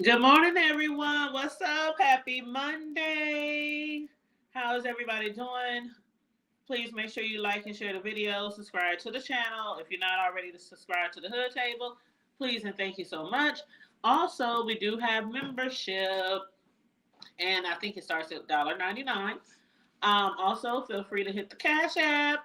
Good morning, everyone. What's up? Happy Monday. How is everybody doing? Please make sure you like and share the video. Subscribe to the channel. If you're not already subscribed to the Hood Table, please and thank you so much. Also, we do have membership, and I think it starts at $1.99. Also, feel free to hit the Cash App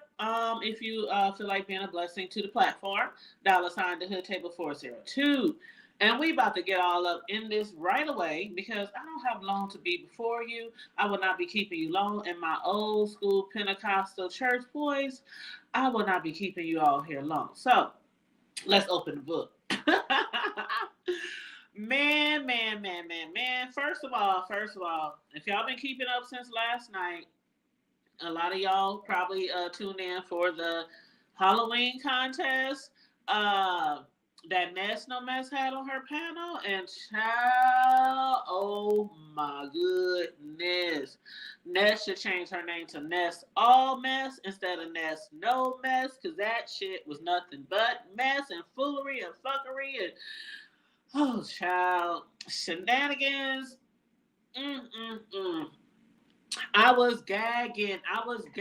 if you feel like being a blessing to the platform. $sign the Hood Table 402. And we about to get all up in this right away because I don't have long to be before you. I will not be keeping you long. And my old school Pentecostal church boys, I will not be keeping you all here long. So let's open the book. Man. First of all, if y'all been keeping up since last night, a lot of y'all probably tuned in for the Halloween contest that Ness No Mess had on her panel. And child, oh my goodness. Ness should change her name to Ness All Mess instead of Ness No Mess, because that shit was nothing but mess and foolery and fuckery and, oh child, shenanigans. Mm-mm-mm. I was gagging. I was like,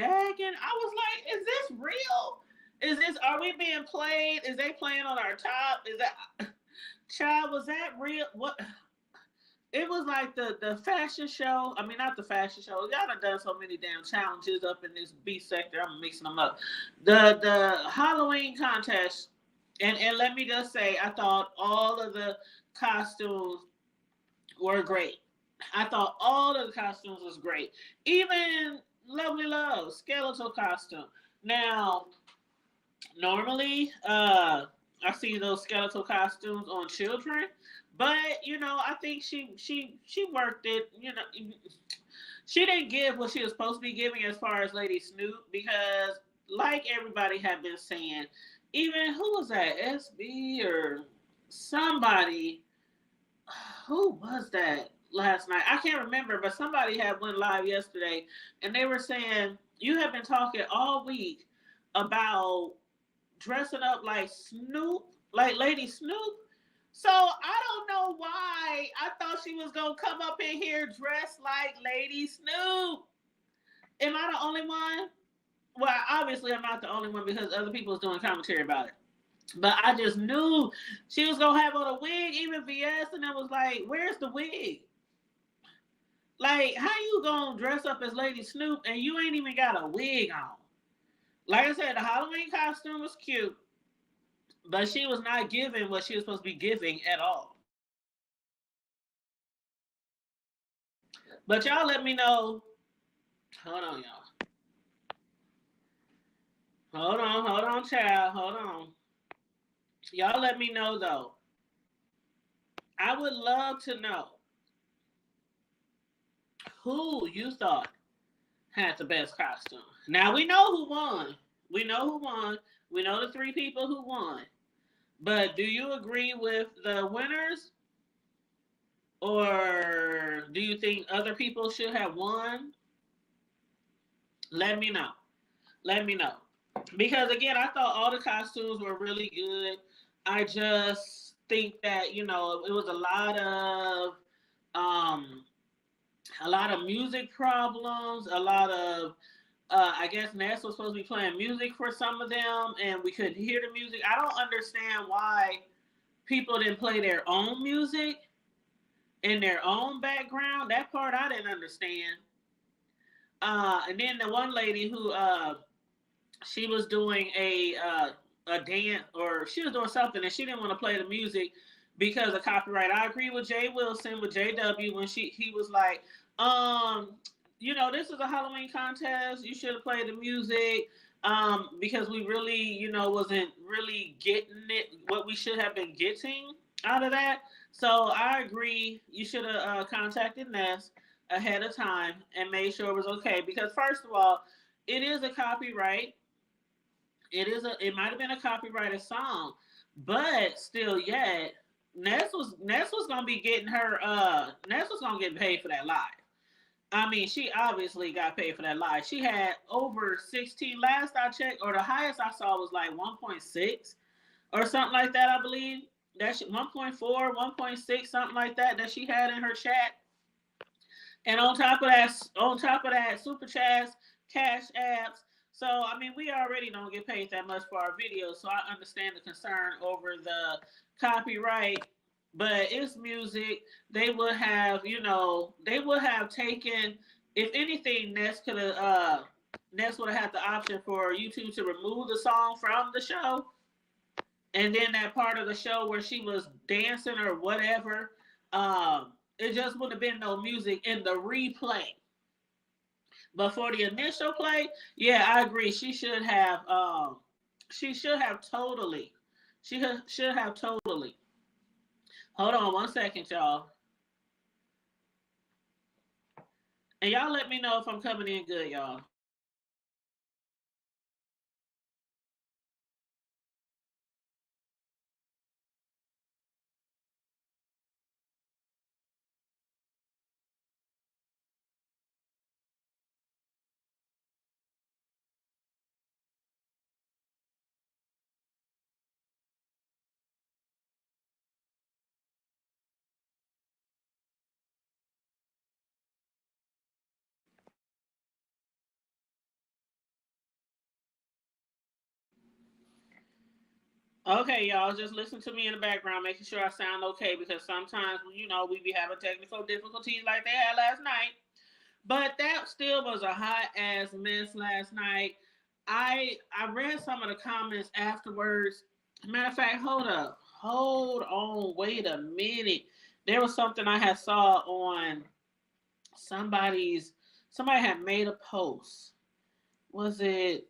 is this real? Is this, are we being played? Is they playing on our top? Is that, child, was that real? What? It was like the fashion show. I mean, not the fashion show. Y'all done so many damn challenges up in this B sector. I'm mixing them up. The Halloween contest. And let me just say, I thought all of the costumes were great. I thought all of the costumes was great. Even Lovely Love skeletal costume. Now, normally, I see those skeletal costumes on children, but I think she worked it. She didn't give what she was supposed to be giving as far as Lady Snoop, because, like everybody had been saying, even who was that, SB or somebody? Who was that? Last night, I can't remember, but somebody had went live yesterday and they were saying, you have been talking all week about dressing up like Snoop, like Lady Snoop. So I don't know why I thought she was gonna come up in here dressed like Lady Snoop. Am I the only one? Well, obviously I'm not the only one because other people was doing commentary about it. But I just knew she was gonna have on a wig, even VS, and I was like, where's the wig? Like, how you gonna dress up as Lady Snoop and you ain't even got a wig on? Like I said, the Halloween costume was cute, but she was not giving what she was supposed to be giving at all. But y'all let me know. Hold on, y'all. Hold on, child. Hold on. Y'all let me know, though. I would love to know who you thought had the best costume. Now, we know who won. We know who won. We know the three people who won. But do you agree with the winners? Or do you think other people should have won? Let me know. Let me know. Because, again, I thought all the costumes were really good. I just think that, it was a lot of music problems, a lot of, I guess Ness was supposed to be playing music for some of them, and we couldn't hear the music. I don't understand why people didn't play their own music in their own background. That part I didn't understand. And then the one lady who, she was doing a dance, or she was doing something, and she didn't want to play the music because of copyright. I agree with Jay Wilson, with JW, when he was like, this is a Halloween contest. You should have played the music because we really, wasn't really getting it, what we should have been getting out of that. So I agree. You should have contacted Ness ahead of time and made sure it was okay. Because first of all, it is a copyright. It might have been a copyrighted song, but still yet, Ness was gonna be getting her Ness was gonna get paid for that live. I mean, she obviously got paid for that live. She had over 16 last I checked, or the highest I saw was like 1.6 or something like that, I believe. That's 1.4, 1.6, something like that that she had in her chat. And on top of that, super chats, cash apps. So I mean, we already don't get paid that much for our videos, so I understand the concern over the copyright. But it's music. They would have, they would have taken. If anything, Ness would have had the option for YouTube to remove the song from the show, and then that part of the show where she was dancing or whatever, it just wouldn't have been no music in the replay. But for the initial play, yeah, I agree. She should have totally, should have totally. Hold on one second, y'all, and y'all let me know if I'm coming in good, y'all. Okay, y'all, just listen to me in the background, making sure I sound okay because sometimes, we be having technical difficulties like they had last night. But that still was a hot ass mess last night. I read some of the comments afterwards. Matter of fact, hold on, wait a minute. There was something I had saw on somebody's. Somebody had made a post. Was it?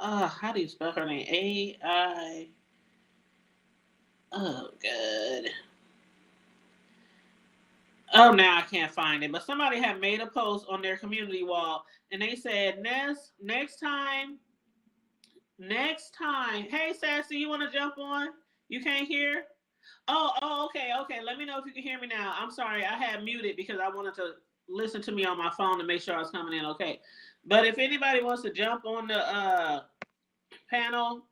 How do you spell her name? A-I. Oh, good. Oh, now I can't find it. But somebody had made a post on their community wall, and they said, Ness, next time. Hey, Sassy, you want to jump on? You can't hear? Oh, okay. Let me know if you can hear me now. I'm sorry, I had muted because I wanted to listen to me on my phone to make sure I was coming in okay. But if anybody wants to jump on the panel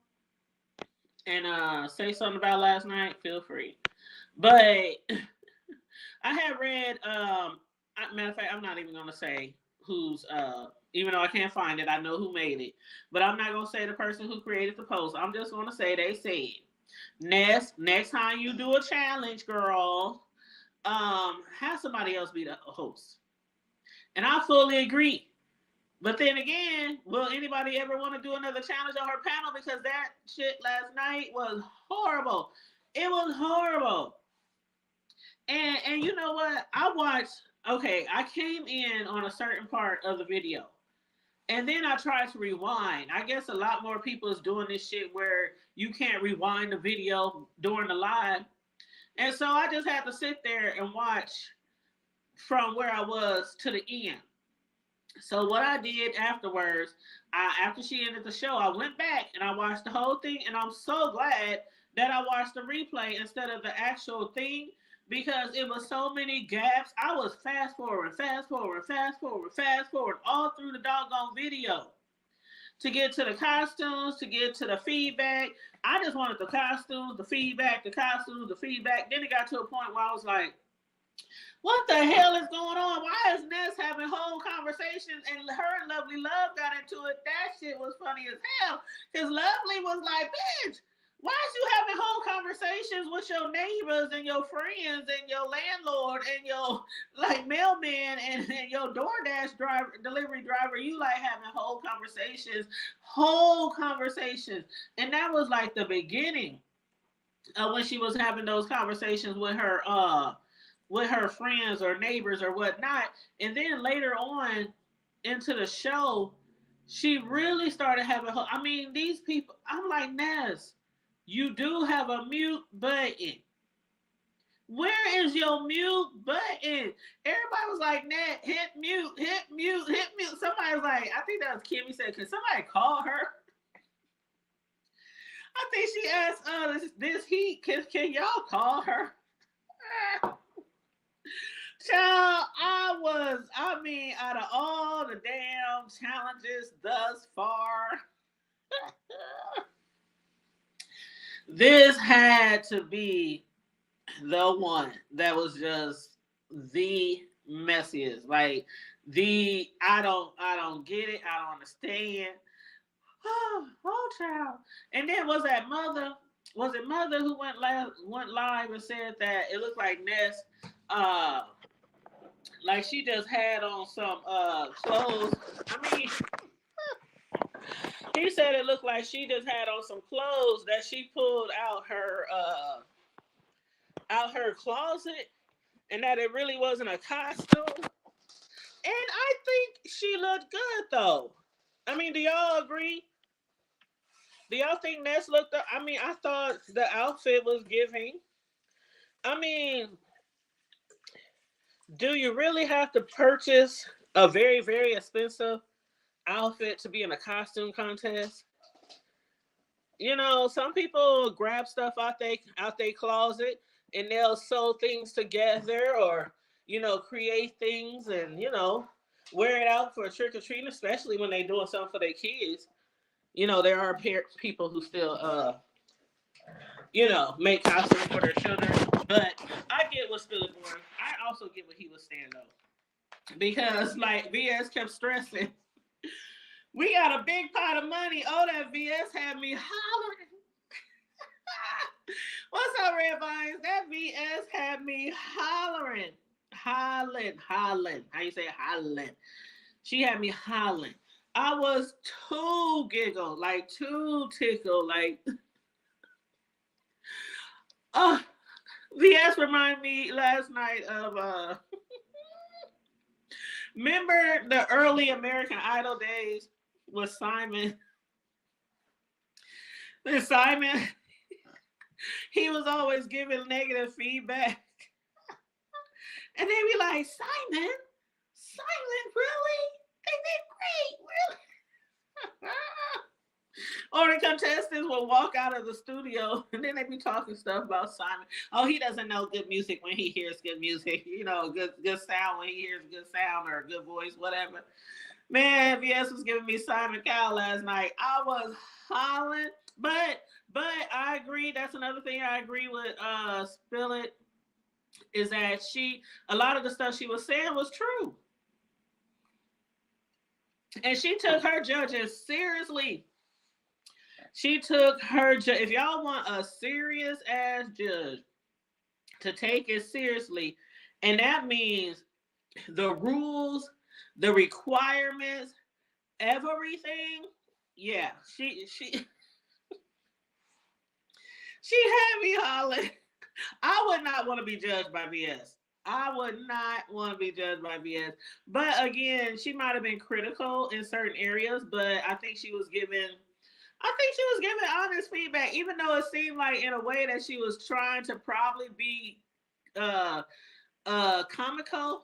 and say something about last night, feel free. But I had read, matter of fact, I'm not even going to say who's, even though I can't find it, I know who made it. But I'm not going to say the person who created the post. I'm just going to say they said, Ness, next time you do a challenge, girl, have somebody else be the host. And I fully agree. But then again, will anybody ever want to do another challenge on her panel? Because that shit last night was horrible. It was horrible. And you know what? I came in on a certain part of the video. And then I tried to rewind. I guess a lot more people is doing this shit where you can't rewind the video during the live. And so I just had to sit there and watch from where I was to the end. So what I did afterwards, after she ended the show, I went back and I watched the whole thing, and I'm so glad that I watched the replay instead of the actual thing because it was so many gaps. I was fast forward all through the doggone video to get to the costumes, to get to the feedback. I just wanted the costumes, the feedback, the costumes, the feedback. Then it got to a point where I was like, what the hell is going on? Why is Ness having whole conversations and her and Lovely Love got into it? That shit was funny as hell. Because Lovely was like, bitch, why is you having whole conversations with your neighbors and your friends and your landlord and your like mailman and your DoorDash driver, delivery driver? You like having whole conversations. And that was like the beginning of when she was having those conversations with her friends or neighbors or whatnot. And then later on into the show, she really started having her. I mean, these people, I'm like, Ness, you do have a mute button. Where is your mute button? Everybody was like, Ness, hit mute. Somebody was like, I think that was Kimmy said, can somebody call her? I think she asked this heat, can y'all call her? Child, out of all the damn challenges thus far, This had to be the one that was just the messiest. Like I don't get it. I don't understand. Oh, child. And then was that mother? Was it mother who went live and said that it looked like Ness, uh, like she just had on some clothes. I mean, he said it looked like she just had on some clothes that she pulled out her closet, and that it really wasn't a costume. And I think she looked good though. I mean, do y'all agree? Do y'all think Ness looked up? I mean, I thought the outfit was giving. I mean, do you really have to purchase a very, very expensive outfit to be in a costume contest? You know, some people grab stuff out they closet and they'll sew things together, or create things and wear it out for a trick or treating, especially when they're doing something for their kids. There are people who still make costumes for their children. But I get what Philip was. I also get what he was saying though, because like VS kept stressing, we got a big pot of money. Oh, that VS had me hollering. What's up, Red Vines? That VS had me hollering. Hollering. How you say hollering? She had me hollering. I was too giggled, like too tickled, like oh, VS reminded me last night of remember the early American Idol days with Simon? And Simon, he was always giving negative feedback. And they be like, Simon, really? They did great, really. Or the contestants will walk out of the studio and then they be talking stuff about Simon. Oh, he doesn't know good music when he hears good music. Good sound when he hears good sound or a good voice, whatever. Man, VS was giving me Simon Cowell last night. I was hollering, but I agree. That's another thing I agree with Spill It, is that a lot of the stuff she was saying was true. And she took her judges seriously. If y'all want a serious ass judge to take it seriously, and that means the rules, the requirements, everything. Yeah, she had me hollering. I would not want to be judged by VS. I would not want to be judged by VS. But again, she might have been critical in certain areas, but I think she was giving honest feedback, even though it seemed like in a way that she was trying to probably be comical.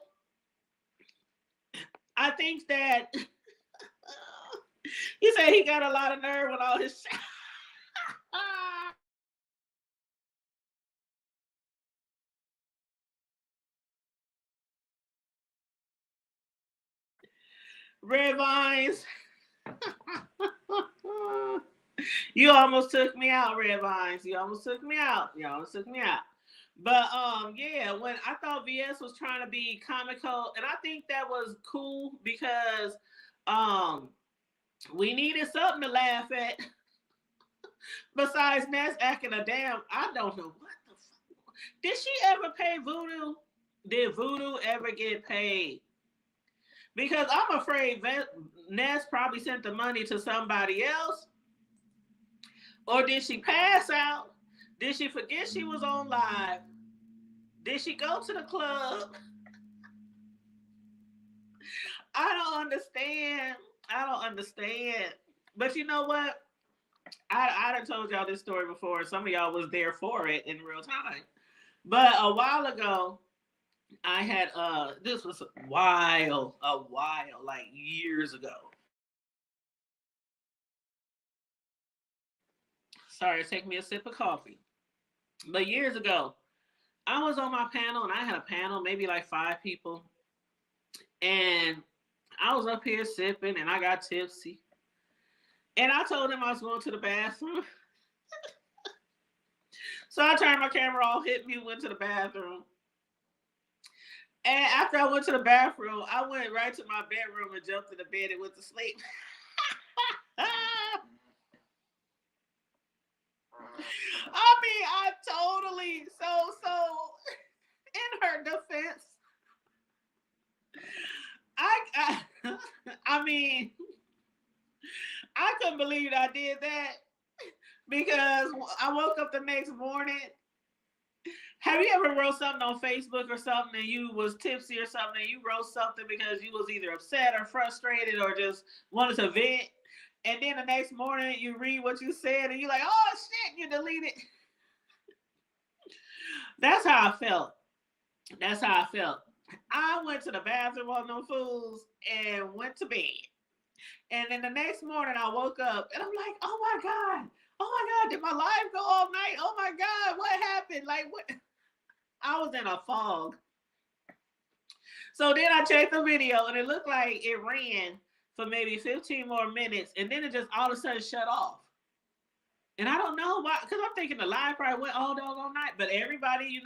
I think that he said he got a lot of nerve with all his Red Vines. You almost took me out, Red Vines. You almost took me out. But yeah, when I thought VS was trying to be comical, and I think that was cool because we needed something to laugh at. Besides Ness acting a damn, I don't know what the fuck. Did she ever pay Voodoo? Did Voodoo ever get paid? Because I'm afraid Ness probably sent the money to somebody else. Or did she pass out? Did she forget she was on live? Did she go to the club? I don't understand. But you know what? I done told y'all this story before. Some of y'all was there for it in real time. But a while ago, I had this was a while, like years ago. Sorry, take me a sip of coffee. But years ago, I was on my panel and I had a panel, maybe like 5 people. And I was up here sipping and I got tipsy. And I told him I was going to the bathroom. So I turned my camera off, hit me, went to the bathroom. And after I went to the bathroom, I went right to my bedroom and jumped in the bed and went to sleep. I mean, I totally in her defense, I I mean, I couldn't believe I did that because I woke up the next morning. Have you ever wrote something on Facebook or something and you was tipsy or something and you wrote something because you was either upset or frustrated or just wanted to vent? And then the next morning you read what you said and you're like, oh shit, you deleted. That's how I felt. That's how I felt. I went to the bathroom on them fools and went to bed. And then the next morning I woke up and I'm like, oh my God. Oh my God, did my life go all night? Oh my God, what happened? Like what? I was in a fog. So then I checked the video and it looked like it ran for maybe 15 more minutes and then it just all of a sudden shut off. And I don't know why, because I'm thinking the live probably went all doggone night, but everybody,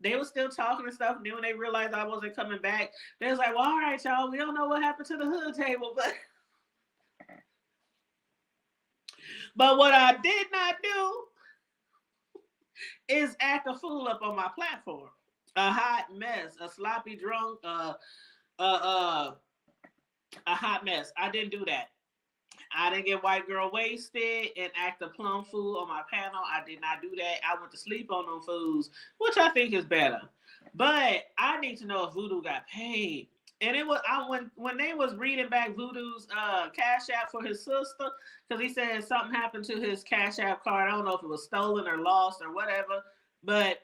they were still talking and stuff. And then when they realized I wasn't coming back, they was like, well, all right, y'all, we don't know what happened to the hood table, but what I did not do is act a fool up on my platform. A hot mess, a sloppy drunk, a hot mess. I didn't do that. I didn't get white girl wasted and act a plum fool on my panel. I did not do that. I went to sleep on them fools, which I think is better. But I need to know if Voodoo got paid. And it was when they was reading back Voodoo's Cash App for his sister, because he said something happened to his Cash App card. I don't know if it was stolen or lost or whatever, but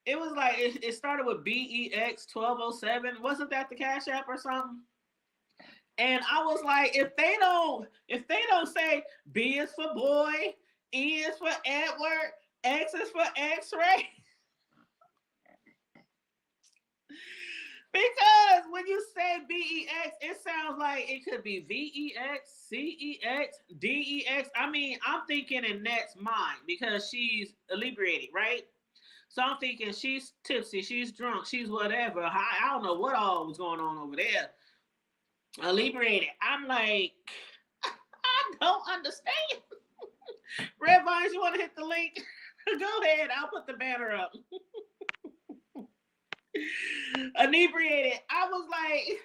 it was like it started with BEX1207. Wasn't that the Cash App or something? And I was like, if they don't say B is for boy, E is for Edward, X is for X-ray. Because when you say BEX, it sounds like it could be VEX, CEX, DEX. I mean, I'm thinking in Ness' mind because she's inebriated, right? So I'm thinking she's tipsy, she's drunk, she's whatever. I don't know what all was going on over there. Inebriated. I'm like, I don't understand. Red Vines, you want to hit the link? Go ahead. I'll put the banner up. Inebriated. I was like,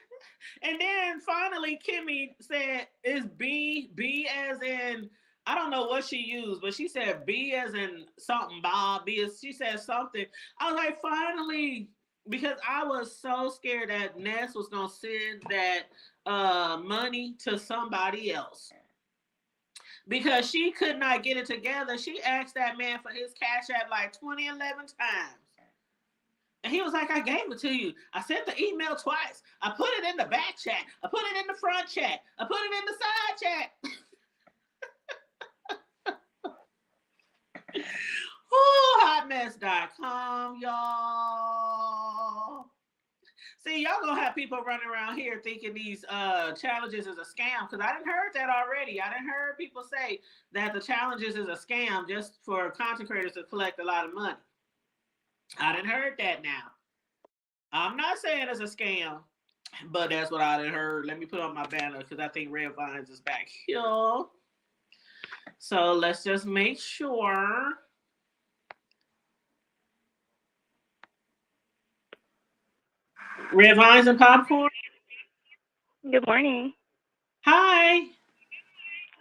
and then finally Kimmy said, is B as in, I don't know what she used, but she said B as in something, Bob. She said something. I was like, finally, because I was so scared that Ness was going to send that money to somebody else. Because she could not get it together. She asked that man for his Cash App like 2011 times. And he was like, I gave it to you. I sent the email twice. I put it in the back chat. I put it in the front chat. I put it in the side chat. Hotmess.com, y'all. See, y'all gonna have people running around here thinking these challenges is a scam, because I didn't heard that already. I didn't heard people say that the challenges is a scam just for content creators to collect a lot of money. I didn't heard that now. I'm not saying it's a scam, but that's what I didn't heard. Let me put on my banner because I think Red Vines is back here. So let's just make sure. Red Vines and Popcorn. Good morning. Hi.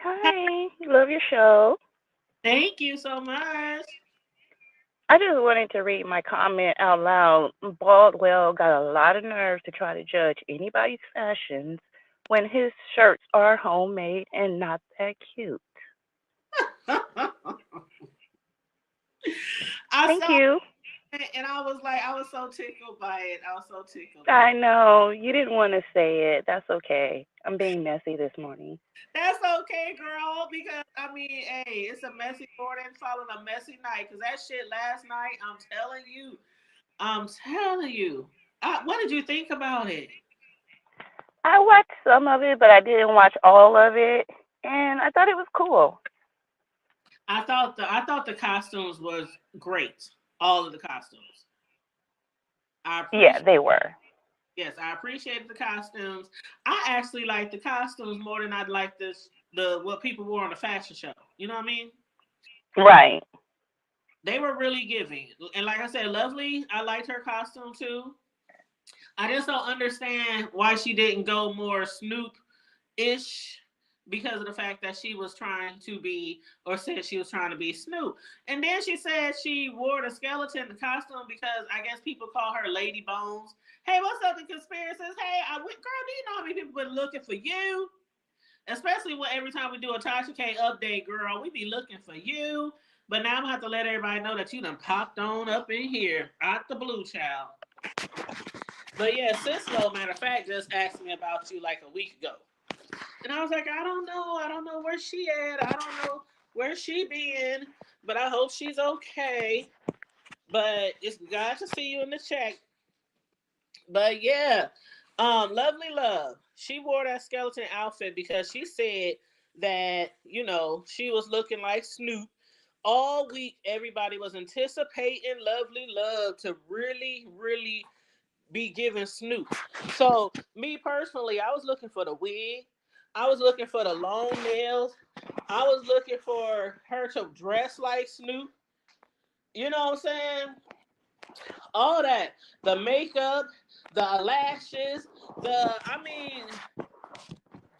Hi. Love your show. Thank you so much. I just wanted to read my comment out loud. Baldwell got a lot of nerve to try to judge anybody's fashions when his shirts are homemade and not that cute. I Thank saw you. it and I was like, I was so tickled by it. I was so tickled by I it. know you didn't want to say it. That's okay. I'm being messy this morning. That's okay, girl, because I mean, hey, it's a messy morning following a messy night. Because that shit last night, I'm telling you. What did you think about it? I watched some of it, but I didn't watch all of it, and I thought it was cool. I thought the costumes was great. All of the costumes. I Yeah, appreciate they were. yes, I appreciated the costumes. I actually like the costumes more than I'd like the what people wore on the fashion show. You know what I mean? Right. They were really giving. And like I said, Lovely, I liked her costume too. I just don't understand why she didn't go more Snoop ish because of the fact that she was trying to be or said she was trying to be Snoop. And then she said she wore the skeleton costume because I guess people call her Lady Bones. Hey, what's up, the conspiracies? Hey, girl, do you know how many people been looking for you? Especially when every time we do a Tasha K update, girl, we be looking for you. But now I'm gonna have to let everybody know that you done popped on up in here out the blue, child. But yeah, Cisco, matter of fact, just asked me about you like a week ago. And I was like, I don't know. I don't know where she at. I don't know where she been. But I hope she's okay. But it's glad to see you in the chat. But yeah, Lovely Love. She wore that skeleton outfit because she said that, she was looking like Snoop. All week, everybody was anticipating Lovely Love to really, really be giving Snoop. So, me personally, I was looking for the wig. I was looking for the long nails. I was looking for her to dress like Snoop. You know what I'm saying? All that. The makeup, the lashes,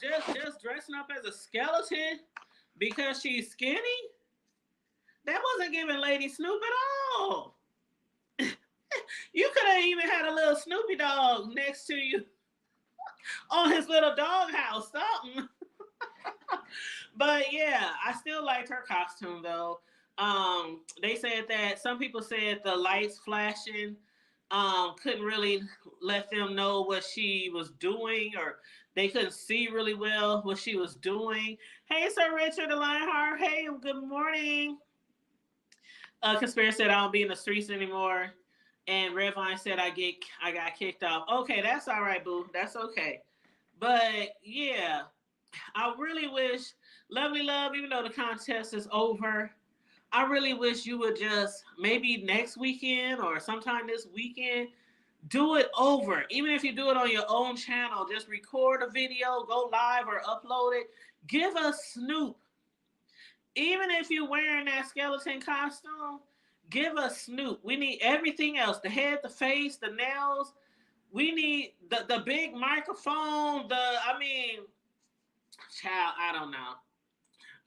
just dressing up as a skeleton because she's skinny. That wasn't giving Lady Snoop at all. You could have even had a little Snoopy dog next to you on his little doghouse, something. But yeah, I still liked her costume though. They said that some people said the lights flashing couldn't really let them know what she was doing, or they couldn't see really well what she was doing. Hey, Sir Richard the Lionheart. Hey, good morning. Conspiracy said I don't be in the streets anymore. And Redvine said I got kicked off. Okay, that's all right, boo. That's okay. But yeah, I really wish Lovely Love, even though the contest is over, I really wish you would just maybe next weekend or sometime this weekend do it over. Even if you do it on your own channel, just record a video, go live or upload it. Give us Snoop. Even if you're wearing that skeleton costume, give us Snoop. We need everything else: the head, the face, the nails. We need the big microphone. Child, I don't know.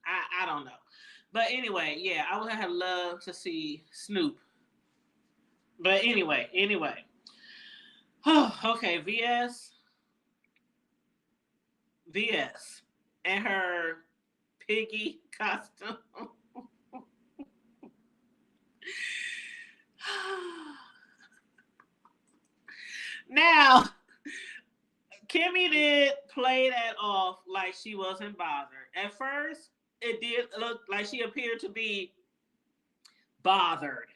I don't know. But anyway, yeah, I would have loved to see Snoop. But anyway. Okay, VS, and her piggy costume. Now, Kimmy did play that off like she wasn't bothered. At first, it did look like she appeared to be bothered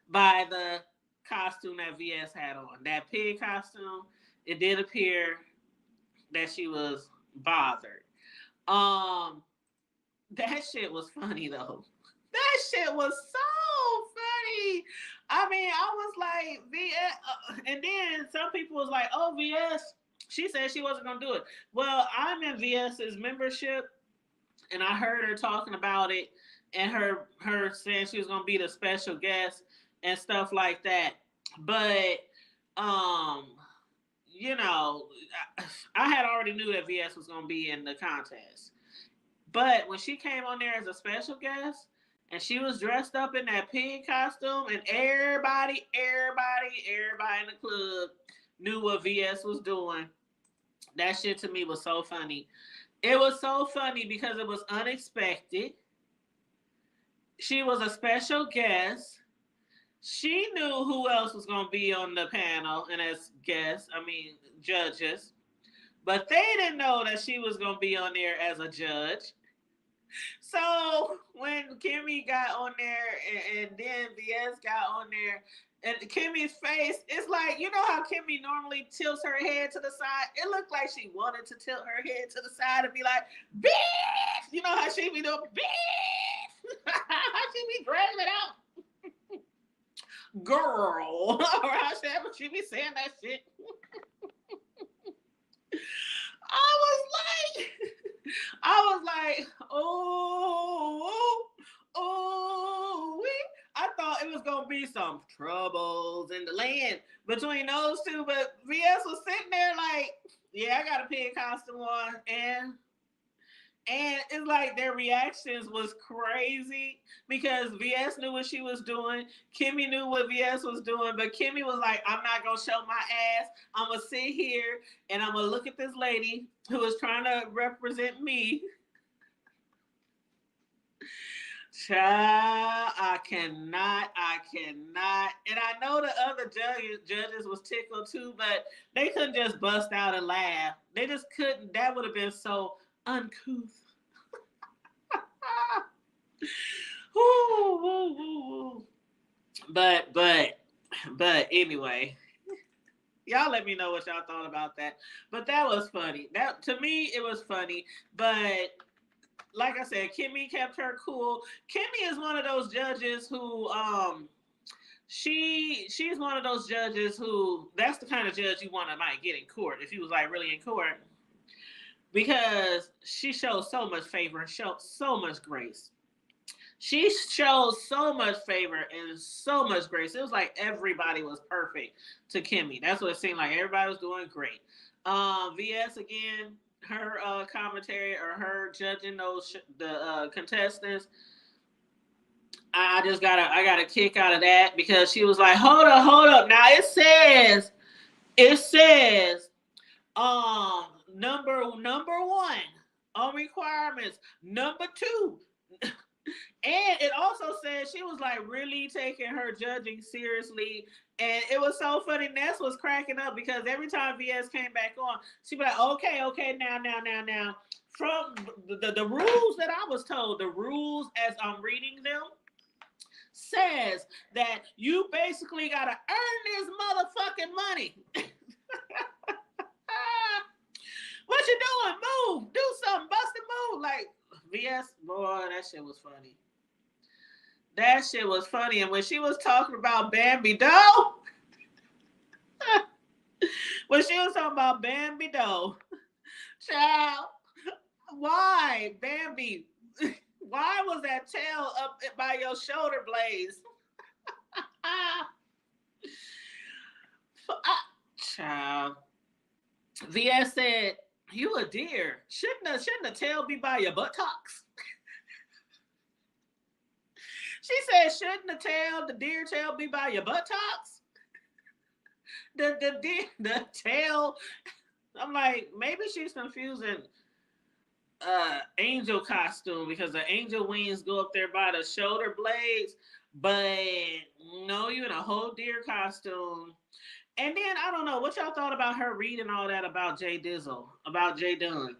by the costume that VS had on. That pig costume, it did appear that she was bothered. Um, that shit was funny though. That shit was so funny. I mean, I was like VS, and then some people was like, "Oh, VS." She said she wasn't gonna do it. Well, I'm in VS's membership, and I heard her talking about it, and her saying she was gonna be the special guest and stuff like that. But um, I had already knew that VS was gonna be in the contest. But when she came on there as a special guest and she was dressed up in that pig costume, and everybody in the club knew what VS was doing. That shit to me was so funny. It was so funny because it was unexpected. She was a special guest. She knew who else was going to be on the panel and as guests, judges. But they didn't know that she was going to be on there as a judge. So when Kimmy got on there and then VS got on there, and Kimmy's face, it's like, you know how Kimmy normally tilts her head to the side? It looked like she wanted to tilt her head to the side and be like, bitch! You know how she be doing, bitch! she be dragging it out? Girl. Or how she be saying that shit. I was like, oh, I thought it was gonna be some troubles in the land between those two, but VS was sitting there like, yeah, I got a pig costume on, and it's like their reactions was crazy because VS knew what she was doing. Kimmy knew what VS was doing, but Kimmy was like, I'm not going to show my ass. I'm going to sit here and I'm going to look at this lady who is trying to represent me. Child, I cannot. And I know the other judges was tickled too, but they couldn't just bust out and laugh. They just couldn't. That would have been so uncouth. But anyway, y'all let me know what y'all thought about that. But that was funny. That to me it was funny. But like I said, Kimmy kept her cool. Kimmy is one of those judges who she's one of those judges who that's the kind of judge you want to might get in court if you was like really in court. Because she shows so much favor and shows so much grace. She showed so much favor and so much grace. It was like everybody was perfect to Kimmy. That's what it seemed like. Everybody was doing great. VS again, her commentary or her judging the contestants. I got a kick out of that because she was like, hold up. Now it says number one on requirements, number 2. And it also said she was like really taking her judging seriously. And it was so funny. Ness was cracking up because every time VS came back on, she'd be like, okay, now. From the rules that I was told, the rules as I'm reading them, says that you basically got to earn this motherfucking money. What you doing? Move. Do something. Bust a move. Like, VS, boy, that shit was funny. That shit was funny. And when she was talking about Bambi Doe, child, why, Bambi? Why was that tail up by your shoulder blades? Child. VS said, you a deer. Shouldn't the tail be by your buttocks? She said, shouldn't the deer tail be by your buttocks? The tail. I'm like, maybe she's confusing angel costume because the angel wings go up there by the shoulder blades, but no, you in a whole deer costume. And then I don't know what y'all thought about her reading all that about Jay Dizzle, about Jay Dunn.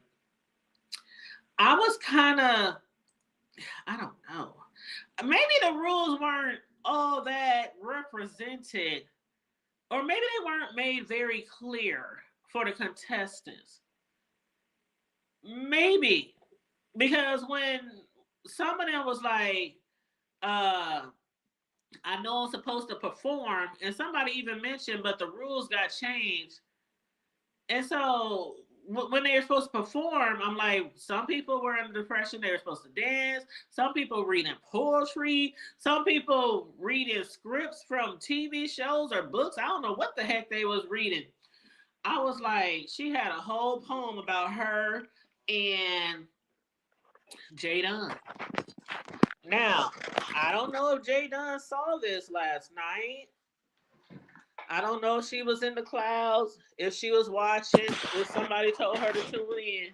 I was kind of, I don't know. Maybe the rules weren't all that represented, or maybe they weren't made very clear for the contestants. Maybe because when some of them was like, I know I'm supposed to perform, and somebody even mentioned, but the rules got changed. And so when they were supposed to perform, I'm like, some people were in depression, they were supposed to dance. Some people reading poetry. Some people reading scripts from TV shows or books. I don't know what the heck they was reading. I was like, she had a whole poem about her and Jay Dunn. Now, I don't know if Jay Dunn saw this last night. I don't know if she was in the clouds, if she was watching, if somebody told her to tune in.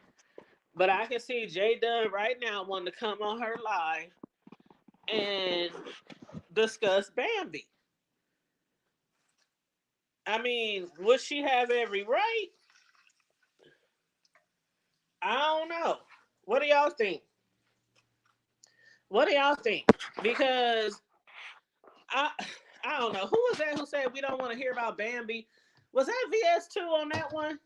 But I can see Jay Dunn right now wanting to come on her live and discuss Bambi. I mean, would she have every right? I don't know. What do y'all think? Because I don't know. Who was that who said we don't want to hear about Bambi? Was that VS2 on that one?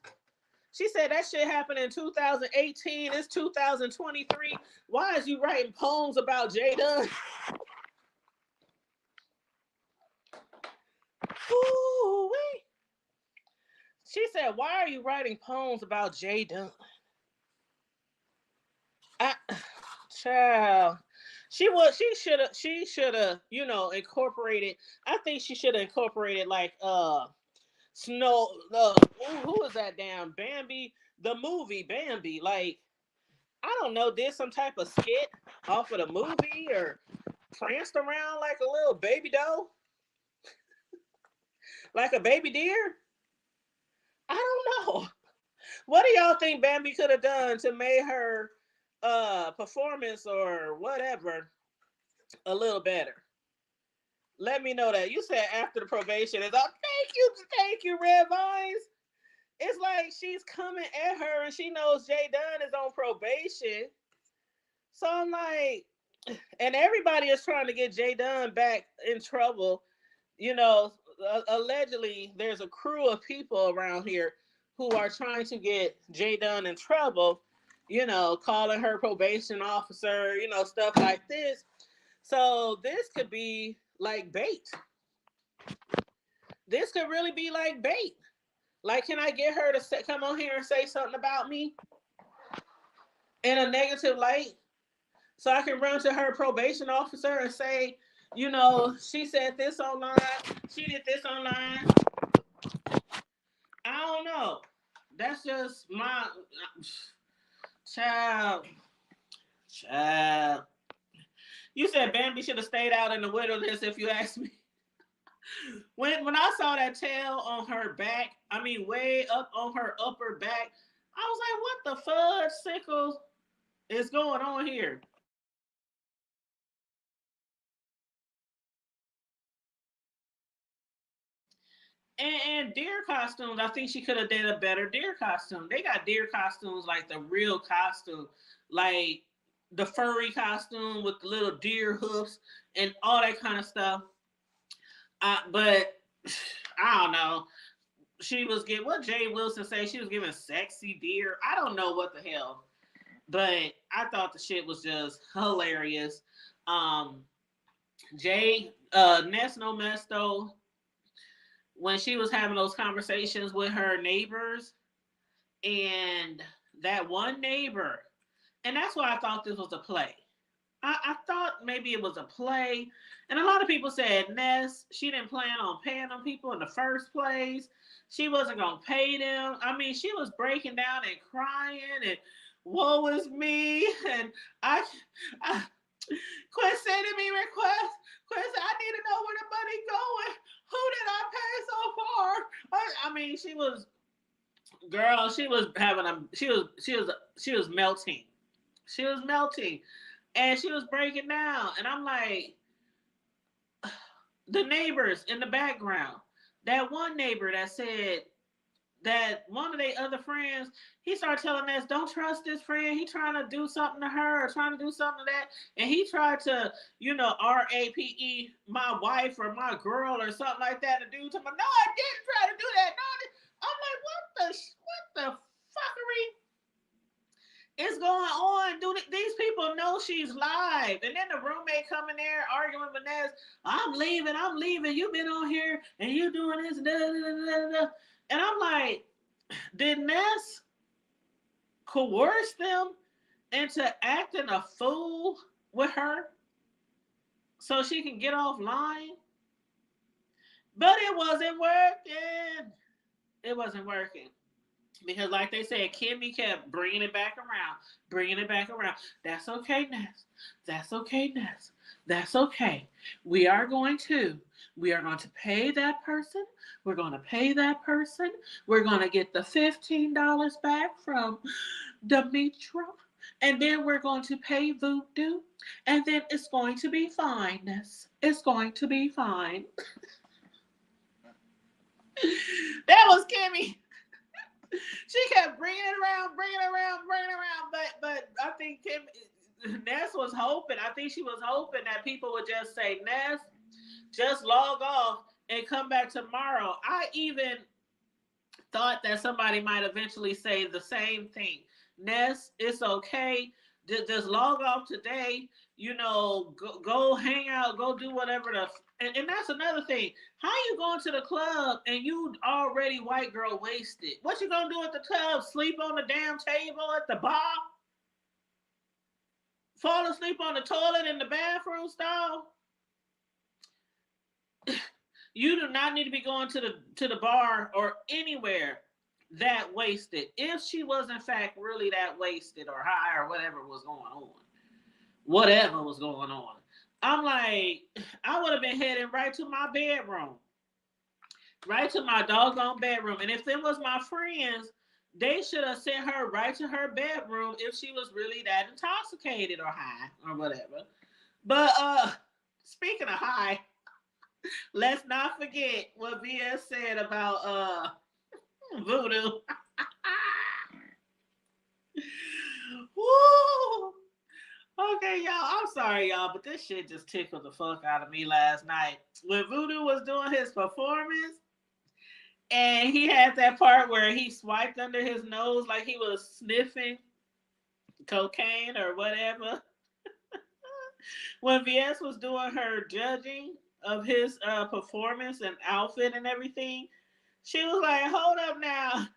She said that shit happened in 2018. It's 2023. Why is you writing poems about Jay Dunn? Ooh-wee. She said, "Why are you writing poems about Jay Dunn?" I, child, she should have, incorporated. I think she should have incorporated like Snow. Who is that damn Bambi? The movie Bambi. Like, I don't know, did some type of skit off of the movie or pranced around like a little baby doll, like a baby deer. I don't know. What do y'all think Bambi could have done to make her performance or whatever a little better? Let me know that. You said after the probation is up. Thank you, Red Vines. It's like she's coming at her and she knows Jay Dunn is on probation. So I'm like, and everybody is trying to get Jay Dunn back in trouble. Allegedly, there's a crew of people around here who are trying to get Jay Dunn in trouble, calling her probation officer, stuff like this. So this could be like bait. This could really be like bait. Like, can I get her to come on here and say something about me in a negative light? So I can run to her probation officer and say, she said this online, she did this online. I don't know. That's just my child. Child. You said Bambi should have stayed out in the wilderness, if you ask me. When I saw that tail on her back, I mean way up on her upper back, I was like, what the fudge sickles is going on here? And deer costumes, I think she could have did a better deer costume. They got deer costumes like the real costume, like the furry costume with the little deer hoofs and all that kind of stuff. But I don't know. She was getting what Jay Wilson say. She was giving sexy deer. I don't know what the hell, but I thought the shit was just hilarious. Um, Jay Ness no mess though, when she was having those conversations with her neighbors and that one neighbor, and that's why I thought this was a play. I thought maybe it was a play. And a lot of people said Ness, she didn't plan on paying them people in the first place. She wasn't going to pay them. I mean, she was breaking down and crying and woe is me. And I quit sending me requests. Quit, I need to know where the money going. Who did I pay so far? I mean, she was, girl, she was having a, she was melting. She was melting and she was breaking down. And I'm like, the neighbors in the background, that one neighbor that said that one of their other friends, he started telling us, don't trust this friend. He trying to do something to her or trying to do something to that. And he tried to, RAPE my wife or my girl or something like that to do to me. No, I didn't try to do that. No, I'm like, what the fuckery is going on? Do these people know she's live? And then the roommate coming there arguing with Ness. I'm leaving. You've been on here and you doing this. Da, da, da, da. And I'm like, did Ness coerce them into acting a fool with her so she can get offline? But it wasn't working. It wasn't working. Because like they said, Kimmy kept bringing it back around. That's okay, Ness. That's okay, Ness. That's okay. We are going to pay that person. We're going to pay that person. We're going to get the $15 back from Demetra. And then we're going to pay Voodoo. And then it's going to be fine, Ness. It's going to be fine. That was Kimmy. She kept bringing it around. But I think Ness was hoping. I think she was hoping that people would just say, Ness, just log off and come back tomorrow. I even thought that somebody might eventually say the same thing. Ness, it's okay. Just log off today. Go hang out, go do whatever and that's another thing. How you going to the club and you already white girl wasted? What you gonna do at the club? Sleep on the damn table at the bar? Fall asleep on the toilet in the bathroom stall? You do not need to be going to the bar or anywhere that wasted. If she was in fact really that wasted or high or whatever was going on. Whatever was going on. I'm like, I would have been heading right to my bedroom. Right to my doggone bedroom. And if it was my friends, they should have sent her right to her bedroom if she was really that intoxicated or high or whatever. But speaking of high, let's not forget what VS said about voodoo. Woo! Okay, y'all. I'm sorry, y'all, but this shit just tickled the fuck out of me last night. When Voodoo was doing his performance, and he had that part where he swiped under his nose like he was sniffing cocaine or whatever. When VS was doing her judging of his performance and outfit and everything, she was like, hold up now.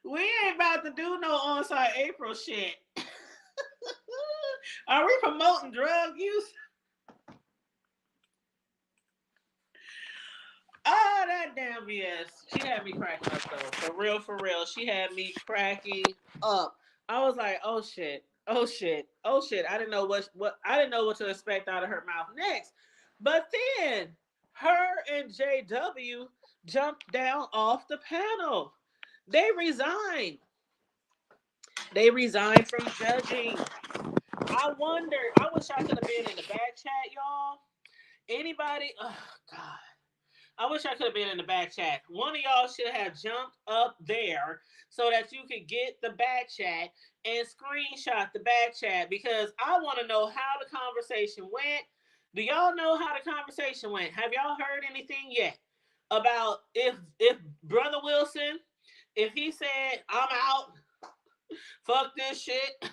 We ain't about to do no on-site April shit. Are we promoting drug use? Oh, that damn VS. She had me cracking up though. For real. She had me cracking up. I was like, oh shit. Oh shit. Oh shit. I didn't know what to expect out of her mouth next. But then her and JW jumped down off the panel. They resigned. They resigned from judging. I wonder, I wish I could have been in the back chat, y'all. Anybody? Oh God. I wish I could have been in the back chat. One of y'all should have jumped up there so that you could get the back chat and screenshot the back chat because I want to know how the conversation went. Do y'all know how the conversation went? Have y'all heard anything yet about if Brother Wilson, if he said, I'm out, fuck this shit,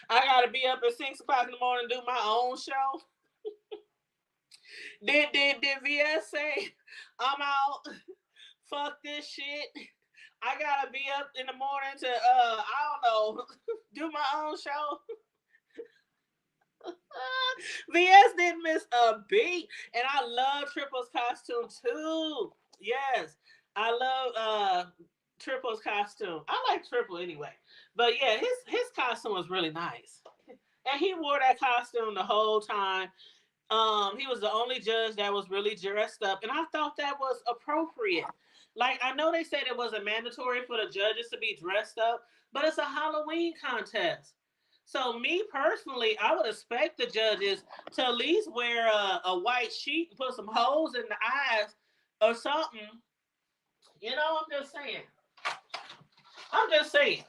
I gotta be up at 6 o'clock in the morning to do my own show? Did VS say, I'm out, fuck this shit, I gotta be up in the morning to I don't know, do my own show? VS didn't miss a beat, and I love Triple's costume too. Yes, I love Triple's costume. I like Triple anyway, but yeah, his costume was really nice, and he wore that costume the whole time. He was the only judge that was really dressed up, and I thought that was appropriate. Like, I know they said it wasn't mandatory for the judges to be dressed up, but it's a Halloween contest. So, me personally, I would expect the judges to at least wear a white sheet and put some holes in the eyes or something. I'm just saying. I'm just saying.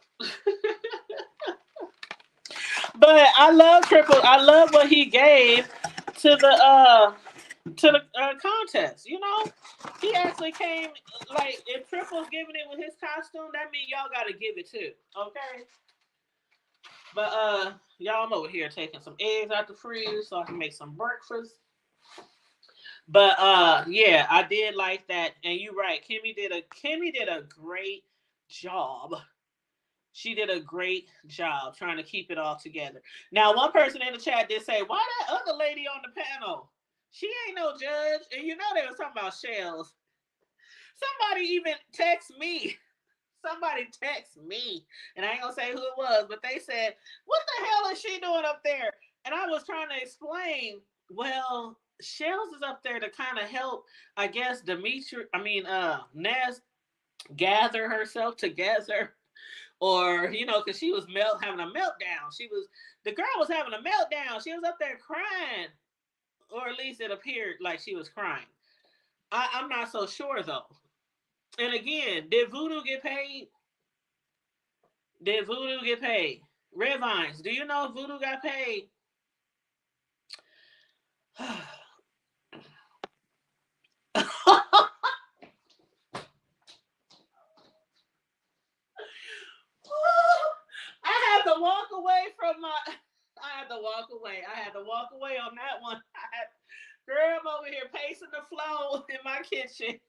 But I love Triple. I love what he gave to the contest. He actually came like if Triple's giving it with his costume, that means y'all got to give it too. Okay. But y'all, I'm over here taking some eggs out the freezer so I can make some breakfast. But yeah, I did like that, and you're right. Kimmy did a great job. She did a great job trying to keep it all together. Now, one person in the chat did say, "Why that other lady on the panel? She ain't no judge." And they was talking about shells. Somebody even text me. Somebody text me, and I ain't gonna say who it was, but they said, "What the hell is she doing up there?" And I was trying to explain. Well, Shells is up there to kind of help, I guess, Ness gather herself together, or because she was having a meltdown. The girl was having a meltdown. She was up there crying, or at least it appeared like she was crying. I'm not so sure though. And again, did Voodoo get paid? Did Voodoo get paid? Red Vines, do you know if Voodoo got paid? walk away from my. I had to walk away. I had to walk away on that one. Girl, I'm over here pacing the floor in my kitchen.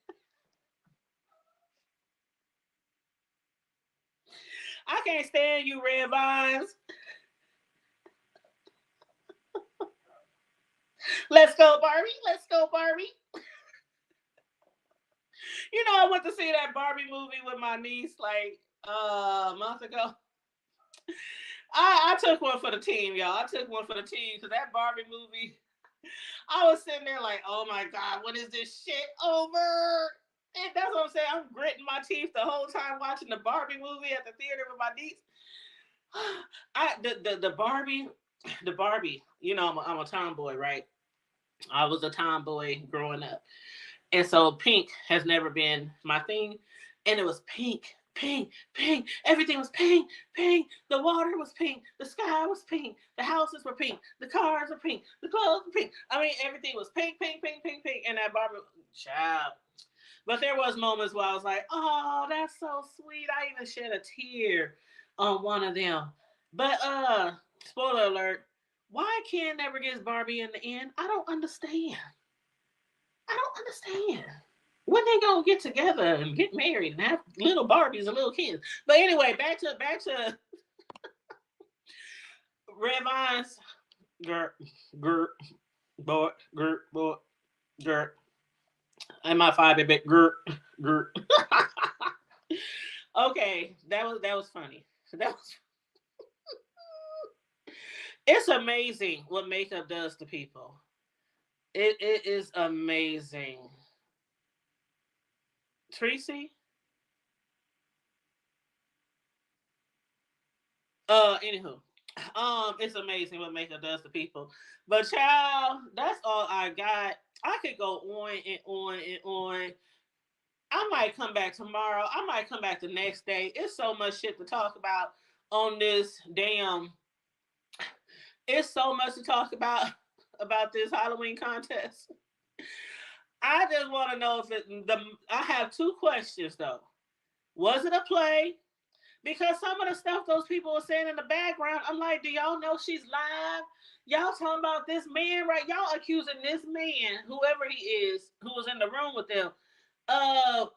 I can't stand you, red vines. Let's go, Barbie. Let's go, Barbie. You know, I went to see that Barbie movie with my niece like a month ago. I took one for the team, y'all. I took one for the team because that Barbie movie, I was sitting there like, oh my God, what is this shit over? And that's what I'm saying. I'm gritting my teeth the whole time watching the Barbie movie at the theater with my niece. The Barbie. You know, I'm a tomboy, right? I was a tomboy growing up. And so pink has never been my thing. And it was pink, pink, pink. Everything was pink, pink. The water was pink. The sky was pink. The houses were pink. The cars were pink. The clothes were pink. I mean, everything was pink, pink, pink, pink, pink. And that Barbie, child. But there was moments where I was like, oh, that's so sweet. I even shed a tear on one of them. But spoiler alert, why Ken never gets Barbie in the end? I don't understand. I don't understand. When they gonna get together and get married and have little Barbies and little kids? But anyway, back to Red Vines. Gert, gert, boy, gert, boy, gert. And my 5 bit gert, gert. Okay, that was funny. That was. It's amazing what makeup does to people. It is amazing. Tracy. Anywho, it's amazing what makeup does to people. But child, that's all I got. I could go on and on and on. I might come back tomorrow. I might come back the next day. It's so much shit to talk about on this damn. It's so much to talk about this Halloween contest. I just want to know if I have two questions though. Was it a play? Because some of the stuff those people were saying in the background, I'm like, do y'all know she's live? Y'all talking about this man, right? Y'all accusing this man, whoever he is, who was in the room with them, of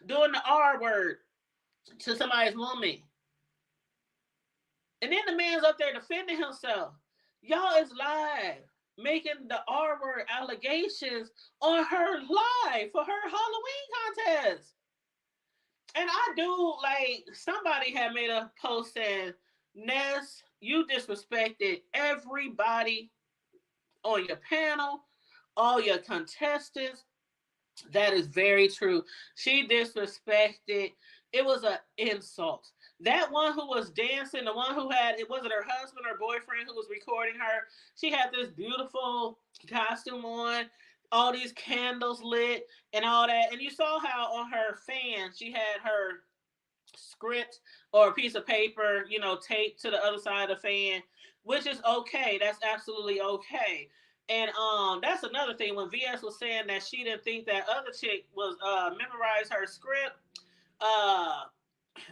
doing the R word to somebody's woman. And then the man's up there defending himself. Y'all is live, making the R word allegations on her live for her Halloween contest. And I do like somebody had made a post saying, Ness, you disrespected everybody on your panel, all your contestants. That is very true. She disrespected. It was an insult. That one who was dancing, the one who had it wasn't her husband or boyfriend who was recording her. She had this beautiful costume on, all these candles lit and all that. And you saw how on her fan she had her script or a piece of paper, taped to the other side of the fan, which is okay. That's absolutely okay. And that's another thing when VS was saying that she didn't think that other chick was memorized her script. Uh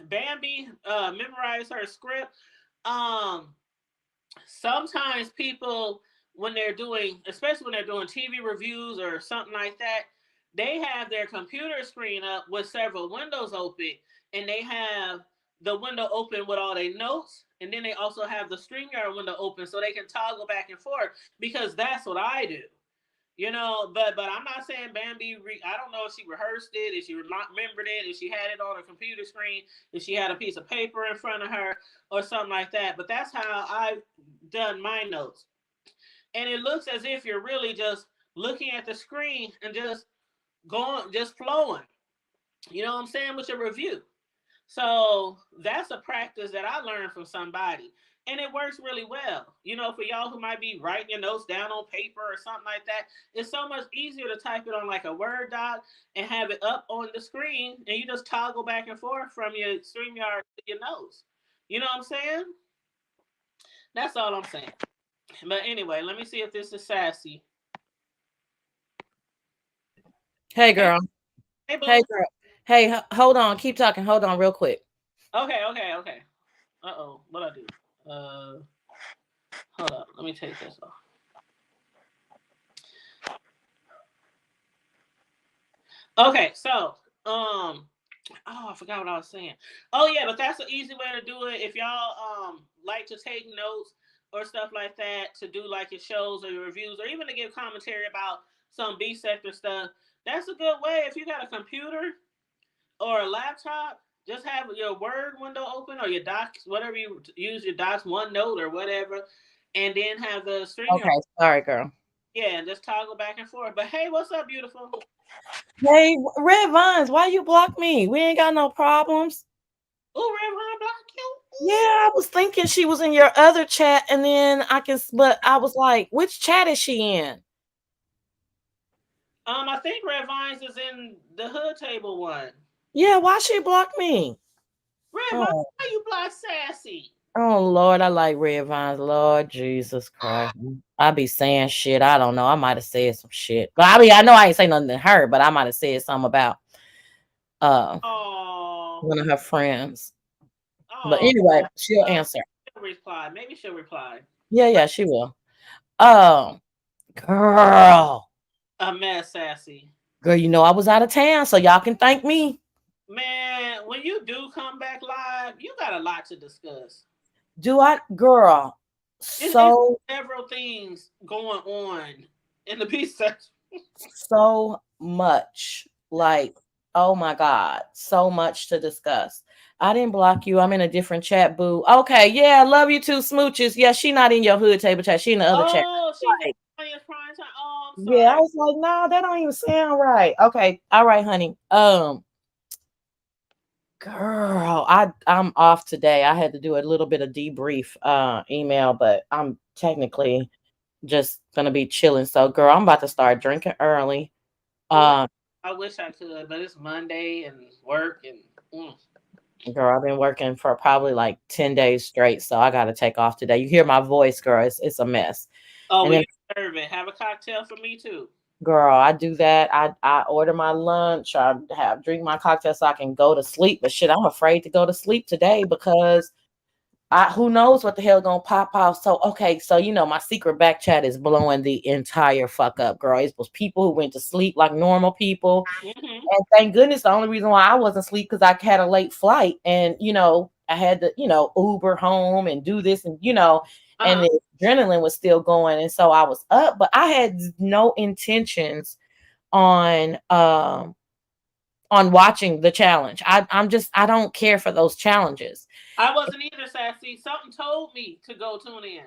Bambi memorized her script. Um Sometimes people when they're doing, especially when they're doing TV reviews or something like that, they have their computer screen up with several windows open, and they have the window open with all their notes, and then they also have the StreamYard window open so they can toggle back and forth because that's what I do. But I'm not saying Bambi. I don't know if she rehearsed it, if she remembered it, if she had it on her computer screen, if she had a piece of paper in front of her, or something like that. But that's how I've done my notes, and it looks as if you're really just looking at the screen and just going, just flowing. You know what I'm saying with your review. So that's a practice that I learned from somebody. And it works really well. For y'all who might be writing your notes down on paper or something like that, it's so much easier to type it on like a Word doc and have it up on the screen, and you just toggle back and forth from your StreamYard to your notes. You know what I'm saying? That's all I'm saying. But anyway, let me see if this is sassy. Hey, Hey, girl. hey, Hey, boo. girl. Hey, hold on. Keep talking. Hold on, real quick. Okay, okay, okay. Uh oh, what I do? Uh, hold up. Let me take this off. Okay, so oh, I forgot what I was saying. Oh yeah, but that's an easy way to do it. If y'all like to take notes or stuff like that to do like your shows or your reviews or even to give commentary about some B sector stuff, that's a good way. If you got a computer or a laptop, just have your Word window open or your Docs, whatever you use your Docs, OneNote or whatever, and then have the streaming. Okay, sorry, girl. Yeah, and just toggle back and forth. But hey, what's up, beautiful? Hey, Red Vines, why you block me? We ain't got no problems. Oh, Red Ron block you. Yeah, I was thinking she was in your other chat, and then but I was like, which chat is she in? I think Red Vines is in the hood table one. Yeah, why she block me? Red Vines, Oh, why you block Sassy? oh Lord, I like Red Vines. Lord Jesus Christ. I be saying shit. I don't know. I might have said some shit. But I mean, I know I ain't say nothing to her, but I might have said something about uh Oh, one of her friends. But oh. anyway, she'll Uh, answer. she'll reply. Maybe she'll reply. Yeah, yeah, she will. Um, girl. A mess, Sassy. Girl, you know I was out of town, so y'all can thank me. Man, when you do come back live, you got a lot to discuss. Do I, girl? It's So several things going on in the peace section. so much. Like, oh my God, so much to discuss. I didn't block you. I'm in a different chat, boo. Okay, yeah, love you too, smooches. Yeah, she not in your hood table chat. She in the other chat. Oh, she's in Right. Tanya's prime time. Oh, I'm Yeah, I sorry. was like, no, that don't even sound right. Okay, all right, honey. Girl, I'm off today. I had to do a little bit of debrief email, but I'm technically just gonna be chilling. So, girl, I'm about to start drinking early. Ooh, Uh, I wish I could, but it's Monday and work and. Mm. Girl, I've been working for probably like 10 days straight, so I gotta take off today. You hear my voice, girl, it's a mess. Oh, And well, then, you deserve it. Have a cocktail for me too. girl, I do that. I order my lunch, I have drink my cocktail so I can go to sleep. But shit, I'm afraid to go to sleep today because I who knows what the hell gonna pop off. So okay, so you know my secret back chat is blowing the entire fuck up, girl. It was people who went to sleep like normal people. Mm-hmm. And thank goodness the only reason why I wasn't asleep because I had a late flight and I had to, Uber home and do this and and Uh-huh. the adrenaline was still going. And so I was up, but I had no intentions on watching the challenge. I don't care for those challenges. I wasn't either, Sassy. Something told me to go tune in.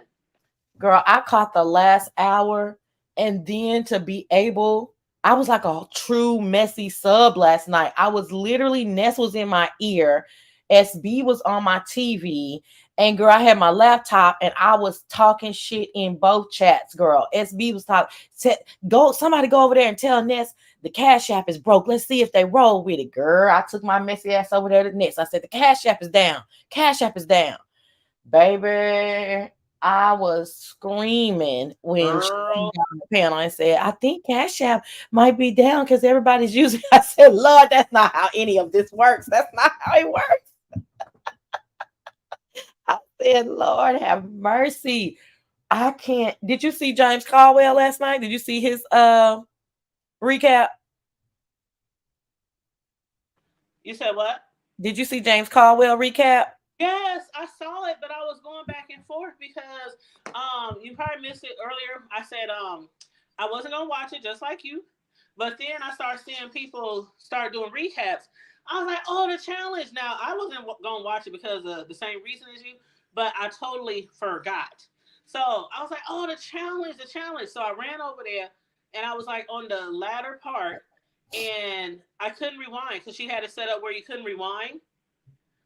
Girl, I caught the last hour, and then to be able, I was like a true messy sub last night. I was literally, Ness was in my ear, SB was on my TV, and girl, I had my laptop and I was talking shit in both chats, girl. SB was talking, said, somebody go over there and tell Ness the Cash App is broke. Let's see if they roll with it, girl. I took my messy ass over there to Ness. I said, the Cash App is down. Cash App is down. Baby, I was screaming when she came Girl. down the panel and said, I think Cash App might be down because everybody's using. I said, Lord, that's not how any of this works. That's not how it works. I said, Lord, have mercy. I can't. Did you see James Caldwell last night? Did you see his recap? You said what? Did you see James Caldwell recap? Yes, I saw it, but I was going back and forth because you probably missed it earlier. I said I wasn't gonna watch it just like you, but then I started seeing people start doing recaps. I was like, oh, the challenge. Now I wasn't gonna watch it because of the same reason as you, but I totally forgot. So I was like, oh, the challenge, the challenge. So I ran over there and I was like on the latter part, and I couldn't rewind because she had it set up where you couldn't rewind.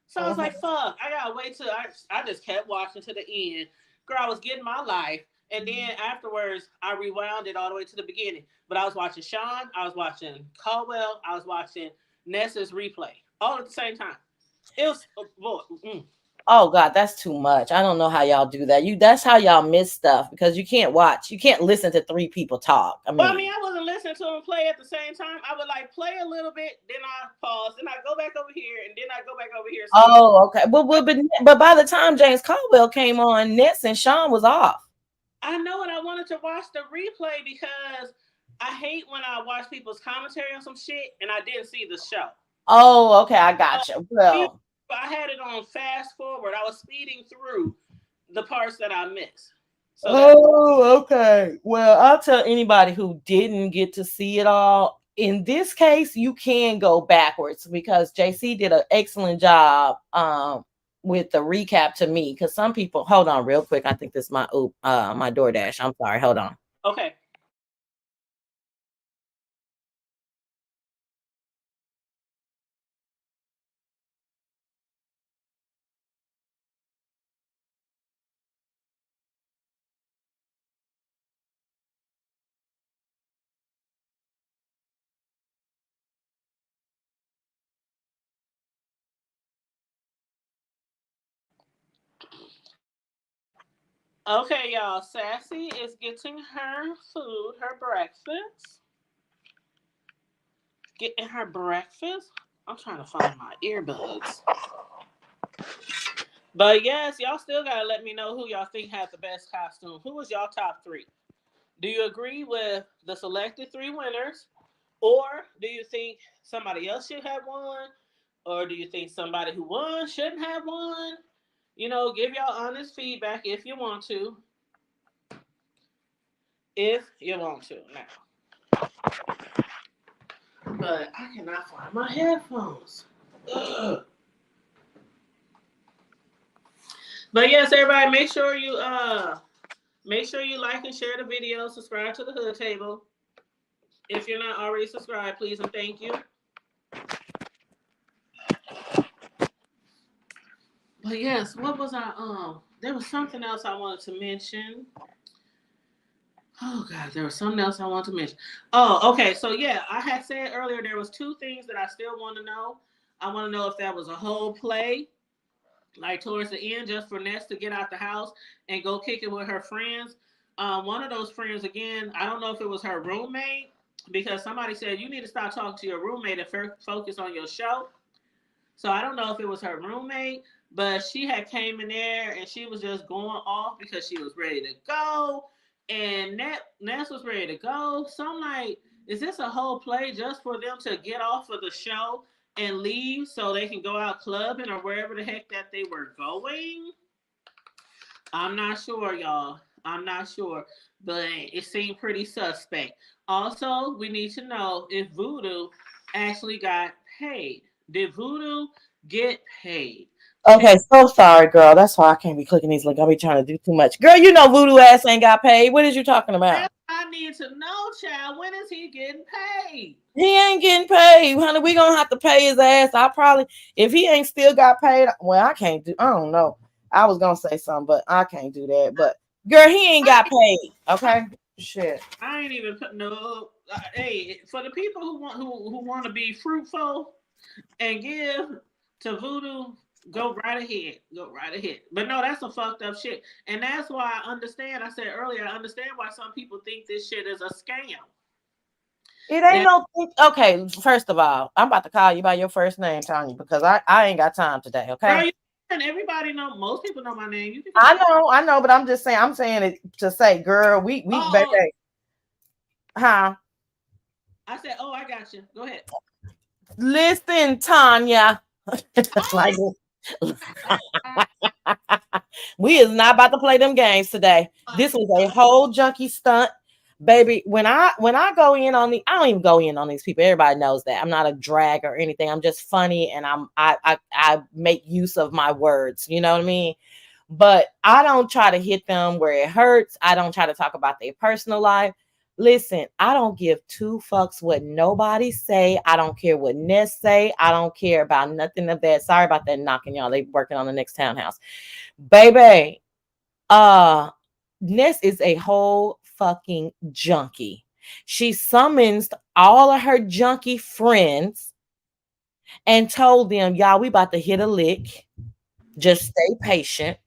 So I was like, Mhm. fuck, I gotta wait till I just kept watching to the end. Girl, I was getting my life. And then afterwards, I rewound it all the way to the beginning. But I was watching Sean, I was watching Caldwell, I was watching Ness's replay all at the same time. It was, boy, Oh God, that's too much. I don't know how y'all do that. That's how y'all miss stuff because you can't listen to three people talk. I well, I mean, mean, I wasn't listening listen to them play at the same time. I would like play a little bit, then I pause, then I go back over here, and then I go back over here. So yeah, Oh, okay. But by the time James Caldwell came on, Ness and Sean was off. I know it. I wanted to watch the replay because I hate when I watch people's commentary on some shit and I didn't see the show. Oh, okay. I So got you. speed- Well, I had it on fast forward. I was speeding through the parts that I missed. So that oh, okay. Well, I'll tell anybody who didn't get to see it all. In this case, you can go backwards because JC did an excellent job with the recap to me. Because some people, hold on, real quick. I think this is my DoorDash. I'm sorry. Hold on. okay. Okay, y'all. Sassy is getting her food, her breakfast. Getting her breakfast. I'm trying to find my earbuds. But yes, y'all still gotta let me know who y'all think had the best costume. Who was y'all top three? Do you agree with the selected three winners? Or do you think somebody else should have won? Or do you think somebody who won shouldn't have won? You know, give y'all honest feedback if you want to. If you want to. Now. But I cannot find my headphones. Ugh. But yes, everybody, make sure you like and share the video, subscribe to the Hood Table. If you're not already subscribed, please and thank you. But yes, what was I there was something else I wanted to mention. Oh god, there was something else I wanted to mention. Oh, okay. So yeah, I had said earlier there was two things that I still want to know. I want to know if that was a whole play, like towards the end, just for Ness to get out the house and go kick it with her friends. One of those friends, again, I don't know if it was her roommate, because somebody said you need to stop talking to your roommate and focus on your show. So I don't know if it was her roommate, but she had came in there and she was just going off because she was ready to go, and Ness was ready to go. So I'm like, is this a whole play just for them to get off of the show and leave so they can go out clubbing or wherever the heck that they were going? I'm not sure, y'all. I'm not sure, but it seemed pretty suspect. Also, we need to know if Voodoo actually got paid. Did Voodoo get paid? Chat, Okay, so sorry, girl. That's why I can't be clicking these links. I'll be trying to do too much. Girl, you know Voodoo ass ain't got paid. What is you talking about? that's what I need to know, child. When is he getting paid? He ain't getting paid, honey. We gonna have to pay his ass. I probably, if he ain't still got paid. Well, I can't do. I don't know. I was gonna say something, but I can't do that. But girl, he ain't got paid. Okay, shit. I ain't even put no. Hey, for the people who want to be fruitful and give to Voodoo, go right ahead. Go right ahead. But no, that's some fucked up shit. And that's why I understand. I said earlier, I understand why some people think this shit is a scam. It ain't That, no. Okay, first of all, I'm about to call you by your first name, Tanya, because I ain't got time today. girl, Okay. and everybody know, most people know my name. You can call. I know, but I'm just saying. I'm saying it to say, girl, we Oh, baby, huh? I said, oh, I got you. Go ahead. Listen, Tanya. Like we is not about to play them games today. This was a whole junkie stunt, baby. When I go in on the, I don't even go in on these people. Everybody knows that I'm not a drag or anything. I'm just funny, and I make use of my words. You know what I mean? But I don't try to hit them where it hurts. I don't try to talk about their personal life. Listen, I don't give two fucks what nobody say. I don't care what Ness say. I don't care about nothing of that. Sorry about that knocking, y'all. They working on the next townhouse. Baby, uh, Ness is a whole fucking junkie. She summons all of her junkie friends and told them, y'all, we about to hit a lick. Just stay patient.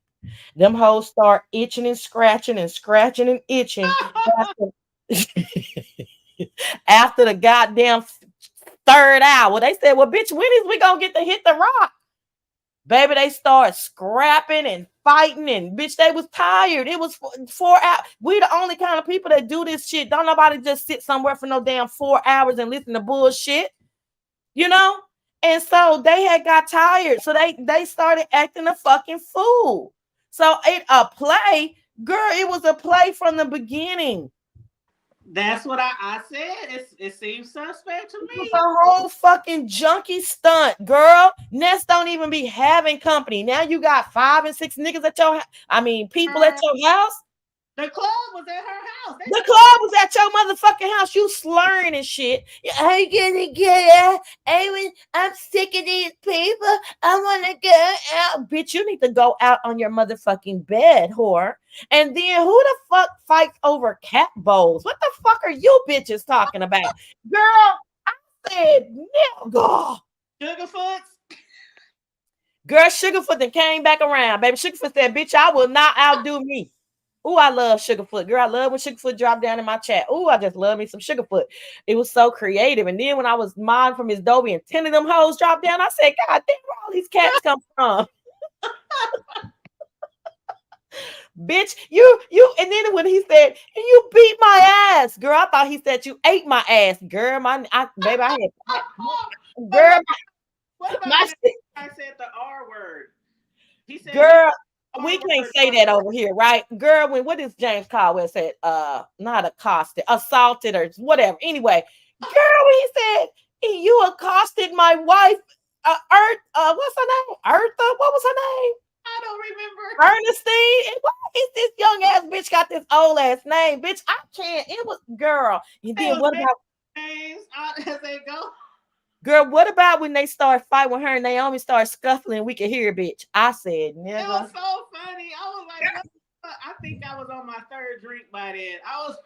Them hoes start itching and scratching and scratching and itching. After the goddamn third hour, they said, "Well, bitch, when is we gonna get to hit the rock?" Baby, they started scrapping and fighting, and bitch, they was tired. It was 4 hours. We the only kind of people that do this shit. Don't nobody just sit somewhere for no damn 4 hours and listen to bullshit, you know? And so they had got tired. So they started acting a fucking fool. So it a play, girl, it was a play from the beginning. That's what I said. It seems suspect to It was me. a whole fucking junkie stunt, girl. Ness don't even be having company. Now you got 5 and 6 niggas at your I mean, people at Her, your house. the club was at her house. They The said club was at your motherfucking house. You slurring and shit. I gonna get out. I'm sick of these people. I want to go out. Bitch, you need to go out on your motherfucking bed, whore. And then who the fuck fights over cat bowls? What the fuck are you bitches talking about? Girl, I said, nigga. Sugarfoots. Girl, Sugarfoot then came back around. Baby, Sugarfoot said, bitch, I will not outdo me. Ooh, I love Sugarfoot. Girl, I love when Sugarfoot dropped down in my chat. Ooh, I just love me some Sugarfoot. It was so creative. And then when I was modding from his Dobie and 10 of them hoes dropped down, I said, God damn, where all these cats come from? Bitch, and then when he said, you beat my ass, girl, I thought he said you ate my ass, girl. Baby, I had, What girl, about what about my when I said the R word? He said he girl, R we can't word say on that over here, right? Girl, when what is James Caldwell said, not accosted, assaulted or whatever. Anyway, girl, when he said you accosted my wife, what's her name? Eartha, what was her name? I don't remember Ernestine. And why is this young ass bitch got this old ass name? Bitch, I can't. It was girl. And it then was what bad about names as they go. girl? What about when they start fighting with her and Naomi started scuffling? We could hear, bitch. I said, It was nigga. so funny. I was like, what? I think I was on my third drink by then. I was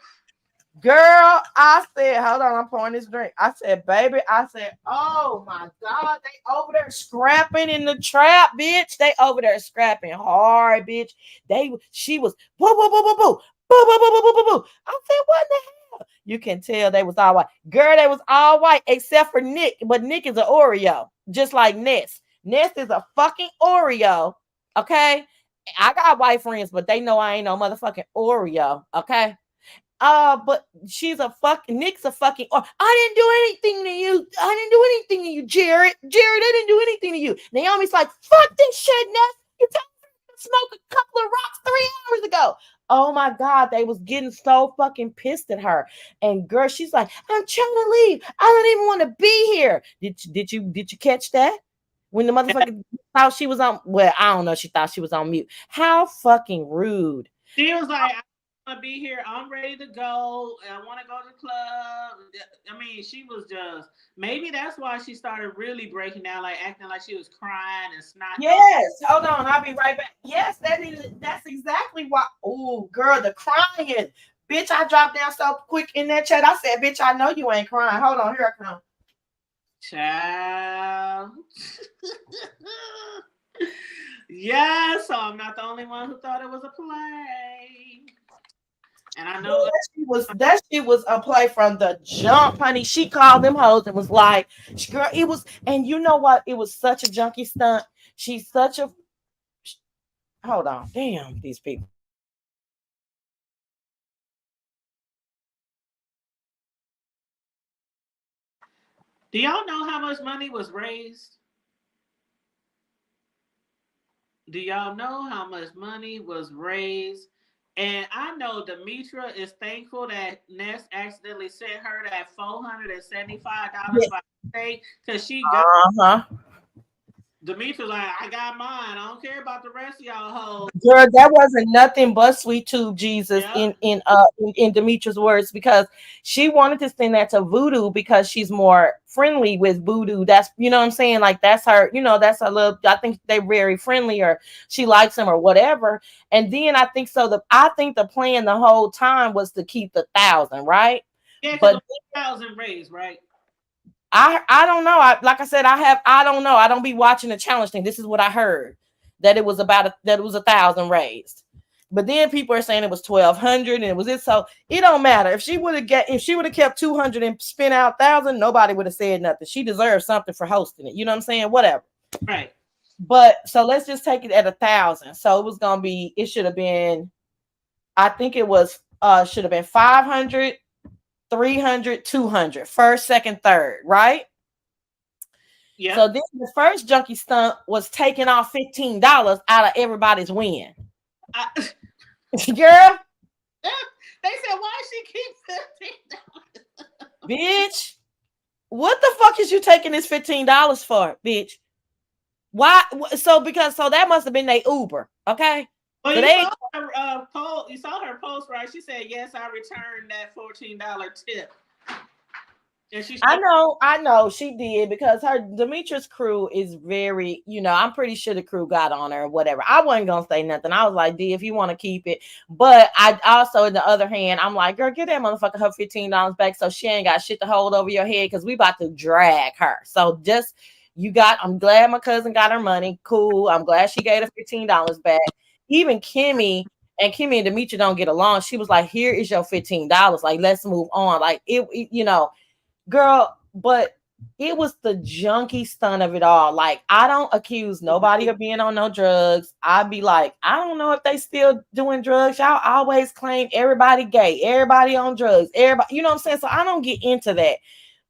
Girl, I said, hold on, I'm pouring this drink. I said, baby, I said, oh my God, they over there scrapping in the trap, bitch. They over there scrapping hard, bitch. She was boo, boo, boo, boo, boo, boo, boo, boo, boo, boo, boo, boo. I said, what the hell? You can tell they was all white. Girl, they was all white except for Nick, but Nick is an Oreo, just like Ness. Ness is a fucking Oreo, okay? I got white friends, but they know I ain't no motherfucking Oreo, okay? But she's a fucking Nick's a fucking. Or I didn't do anything to you. I didn't do anything to you, Jared. Jared, I didn't do anything to you. Naomi's like, fuck this shit, Ness. You told me to smoke a couple of rocks 3 hours ago. Oh my God, they was getting so fucking pissed at her. And girl, she's like, I'm trying to leave. I don't even want to be here. Did you catch that? When the motherfucker thought she was on, well, I don't know. She thought she was on mute. How fucking rude. she was like, I want to be here. I'm ready to go. I want to go to the club. I mean, she was just maybe that's why she started really breaking down, like acting like she was crying and snot. Yes, hold on, I'll be right back. Yes, that's exactly why. Oh, girl, the crying. Bitch, I dropped down so quick in that chat. I said, bitch, I know you ain't crying. Hold on, here I come. Child. Yeah, so I'm not the only one who thought it was a play. And I Girl, know that shit was a play from the jump, honey. She called them hoes and was like, girl, it was, and you know what? It was such a junkie stunt. She's such a hold on, damn, these people. do y'all know how much money was raised? Do y'all know how much money was raised? And I know Demetra is thankful that Ness accidentally sent her that $475 Yeah. by mistake because she got Uh-huh. Demetra's like, I got mine. I don't care about the rest of y'all hoes. Girl, that wasn't nothing but sweet tube Jesus Yep. in Demetra's words because she wanted to send that to Voodoo because she's more friendly with Voodoo. That's you know what I'm saying, like that's her. That's her little. I think they're very friendly or she likes him or whatever. And then I think so. I think the plan the whole time was to keep the 1,000, right? Yeah, because it But was 1,000 raised, right? I don't know. Like I said, I don't know. I don't be watching the challenge thing. This is what I heard that it was 1,000 raised. But then people are saying it was 1,200 and it was it. So it don't matter. If she would have kept 200 and spent out 1,000, nobody would have said nothing. She deserves something for hosting it. You know what I'm saying? Whatever. Right. But so let's just take it at 1,000. So it was gonna be. It should have been. I think it was. Should have been 500, 300, 200. First, second, third. Right. Yeah. So then the first junkie stunt was taking off $15 out of everybody's win. Girl. They said, why she keep $15? Bitch, what the fuck is you taking this $15 for, bitch? Why? So that must have been their Uber, okay? Well, So you saw her post, right? She said, yes, I returned that $14 tip. And I know she did, because her Demetrius crew is very, I'm pretty sure the crew got on her or whatever. I wasn't gonna say nothing. I was like, D, if you want to keep it. But I also, on the other hand, I'm like, girl, get that motherfucker her $15 back so she ain't got shit to hold over your head, because we about to drag her. So just I'm glad my cousin got her money. Cool. I'm glad she gave her $15 back. Even Kimmy and Demetria don't get along. She was like, here is your $15. Like, let's move on. Like girl, but it was the junkie stunt of it all. Like, I don't accuse nobody of being on no drugs. I'd be like, I don't know if they still doing drugs. Y'all always claim everybody gay, everybody on drugs, everybody, you know what I'm saying? So I don't get into that.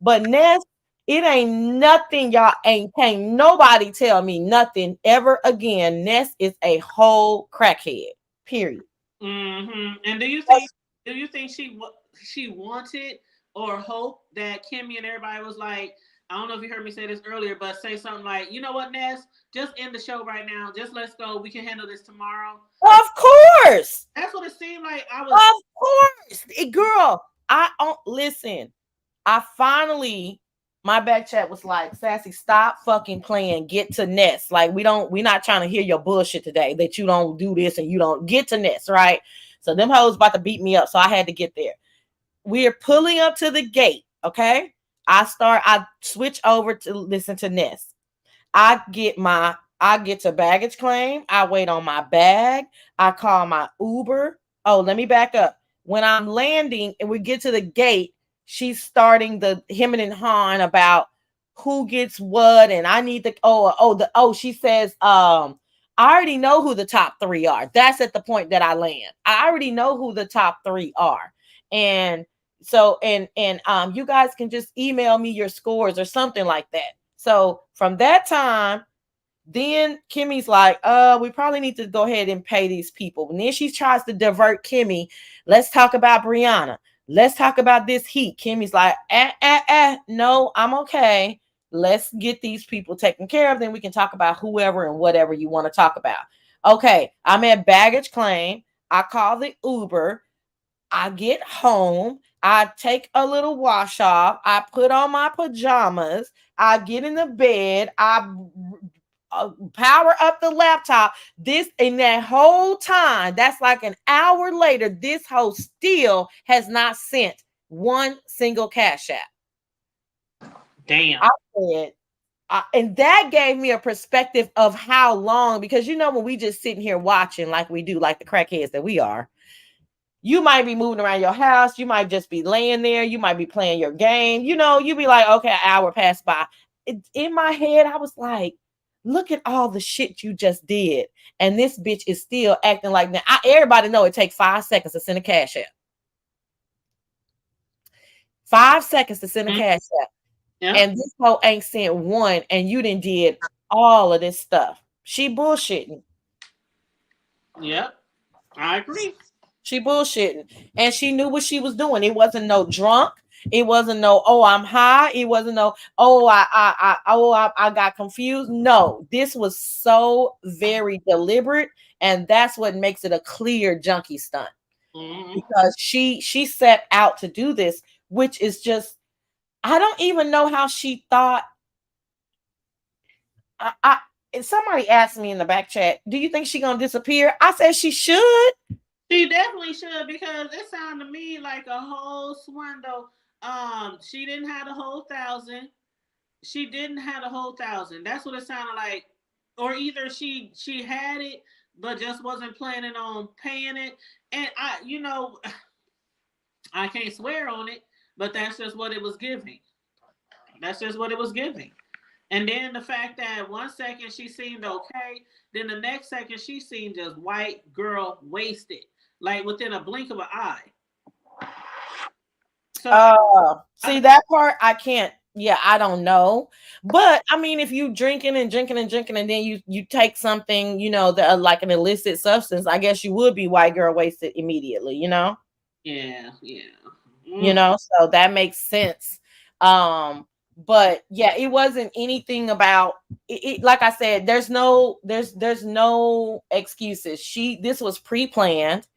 But Ness, it ain't nothing. Y'all can't nobody tell me nothing ever again. Ness is a whole crackhead. Period. Mm-hmm. And do you think she wanted or hope that Kimmy and everybody was like, I don't know if you heard me say this earlier, but say something like, you know what, Ness, just end the show right now. Just let's go. We can handle this tomorrow. Of course. That's what it seemed like. Of course. Girl, listen. I finally, my back chat was like, Sassy, stop fucking playing. Get to Ness. Like, we're not trying to hear your bullshit today that you don't do this and you don't get to Ness, right? So them hoes about to beat me up. So I had to get there. We're pulling up to the gate. Okay. I switch over to listen to Ness. I get to baggage claim. I wait on my bag. I call my Uber. Oh, let me back up. When I'm landing and we get to the gate, she's starting the hemming and hawing about who gets what, and I need she says, I already know who the top 3 are. That's at the point that I land. I already know who the top 3 are. And so, and you guys can just email me your scores or something like that. So from that time, then Kimmy's like, we probably need to go ahead and pay these people. And then she tries to divert Kimmy. Let's talk about Brianna. Let's talk about this heat. Kimmy's like, no, I'm okay. Let's get these people taken care of. Then we can talk about whoever and whatever you want to talk about. Okay, I'm at baggage claim. I call the Uber. I get home. I take a little wash off. I put on my pajamas. I get in the bed. I power up the laptop. This in that whole time, that's like an hour later, this host still has not sent one single cash app. Damn. I said, and that gave me a perspective of how long, because when we just sitting here watching like we do, like the crackheads that we are, you might be moving around your house, you might just be laying there, you might be playing your game, you be like, okay, an hour passed by. In my head, I was like, look at all the shit you just did, and this bitch is still acting like that. Everybody know it takes 5 seconds to send a cash app. 5 seconds to send a cash app. Yep. And this hoe ain't sent one, and you done did all of this stuff. She bullshitting. Yep, I agree. She bullshitting, and she knew what she was doing. It wasn't no drunk. It wasn't no, oh, I'm high. It wasn't no, oh, I got confused. No, this was so very deliberate, and that's what makes it a clear junkie stunt. Mm-hmm. Because she set out to do this, which is just, I don't even know how she thought. Somebody asked me in the back chat, do you think she gonna disappear? I said she should. She definitely should, because it sounded to me like a whole swindle. She didn't have the whole 1,000. She didn't have the whole 1,000. That's what it sounded like. Or either she had it, but just wasn't planning on paying it. And I can't swear on it, but that's just what it was giving. That's just what it was giving. And then the fact that one second she seemed okay, then the next second she seemed just white girl wasted, like within a blink of an eye. So See that part I can't. Yeah, I don't know. But I mean, if you drinking and drinking and drinking, and then you take something, that like an illicit substance, I guess you would be white girl wasted immediately. yeah, yeah. So that makes sense. But yeah, it wasn't anything about it, like I said, there's no excuses. This was pre-planned.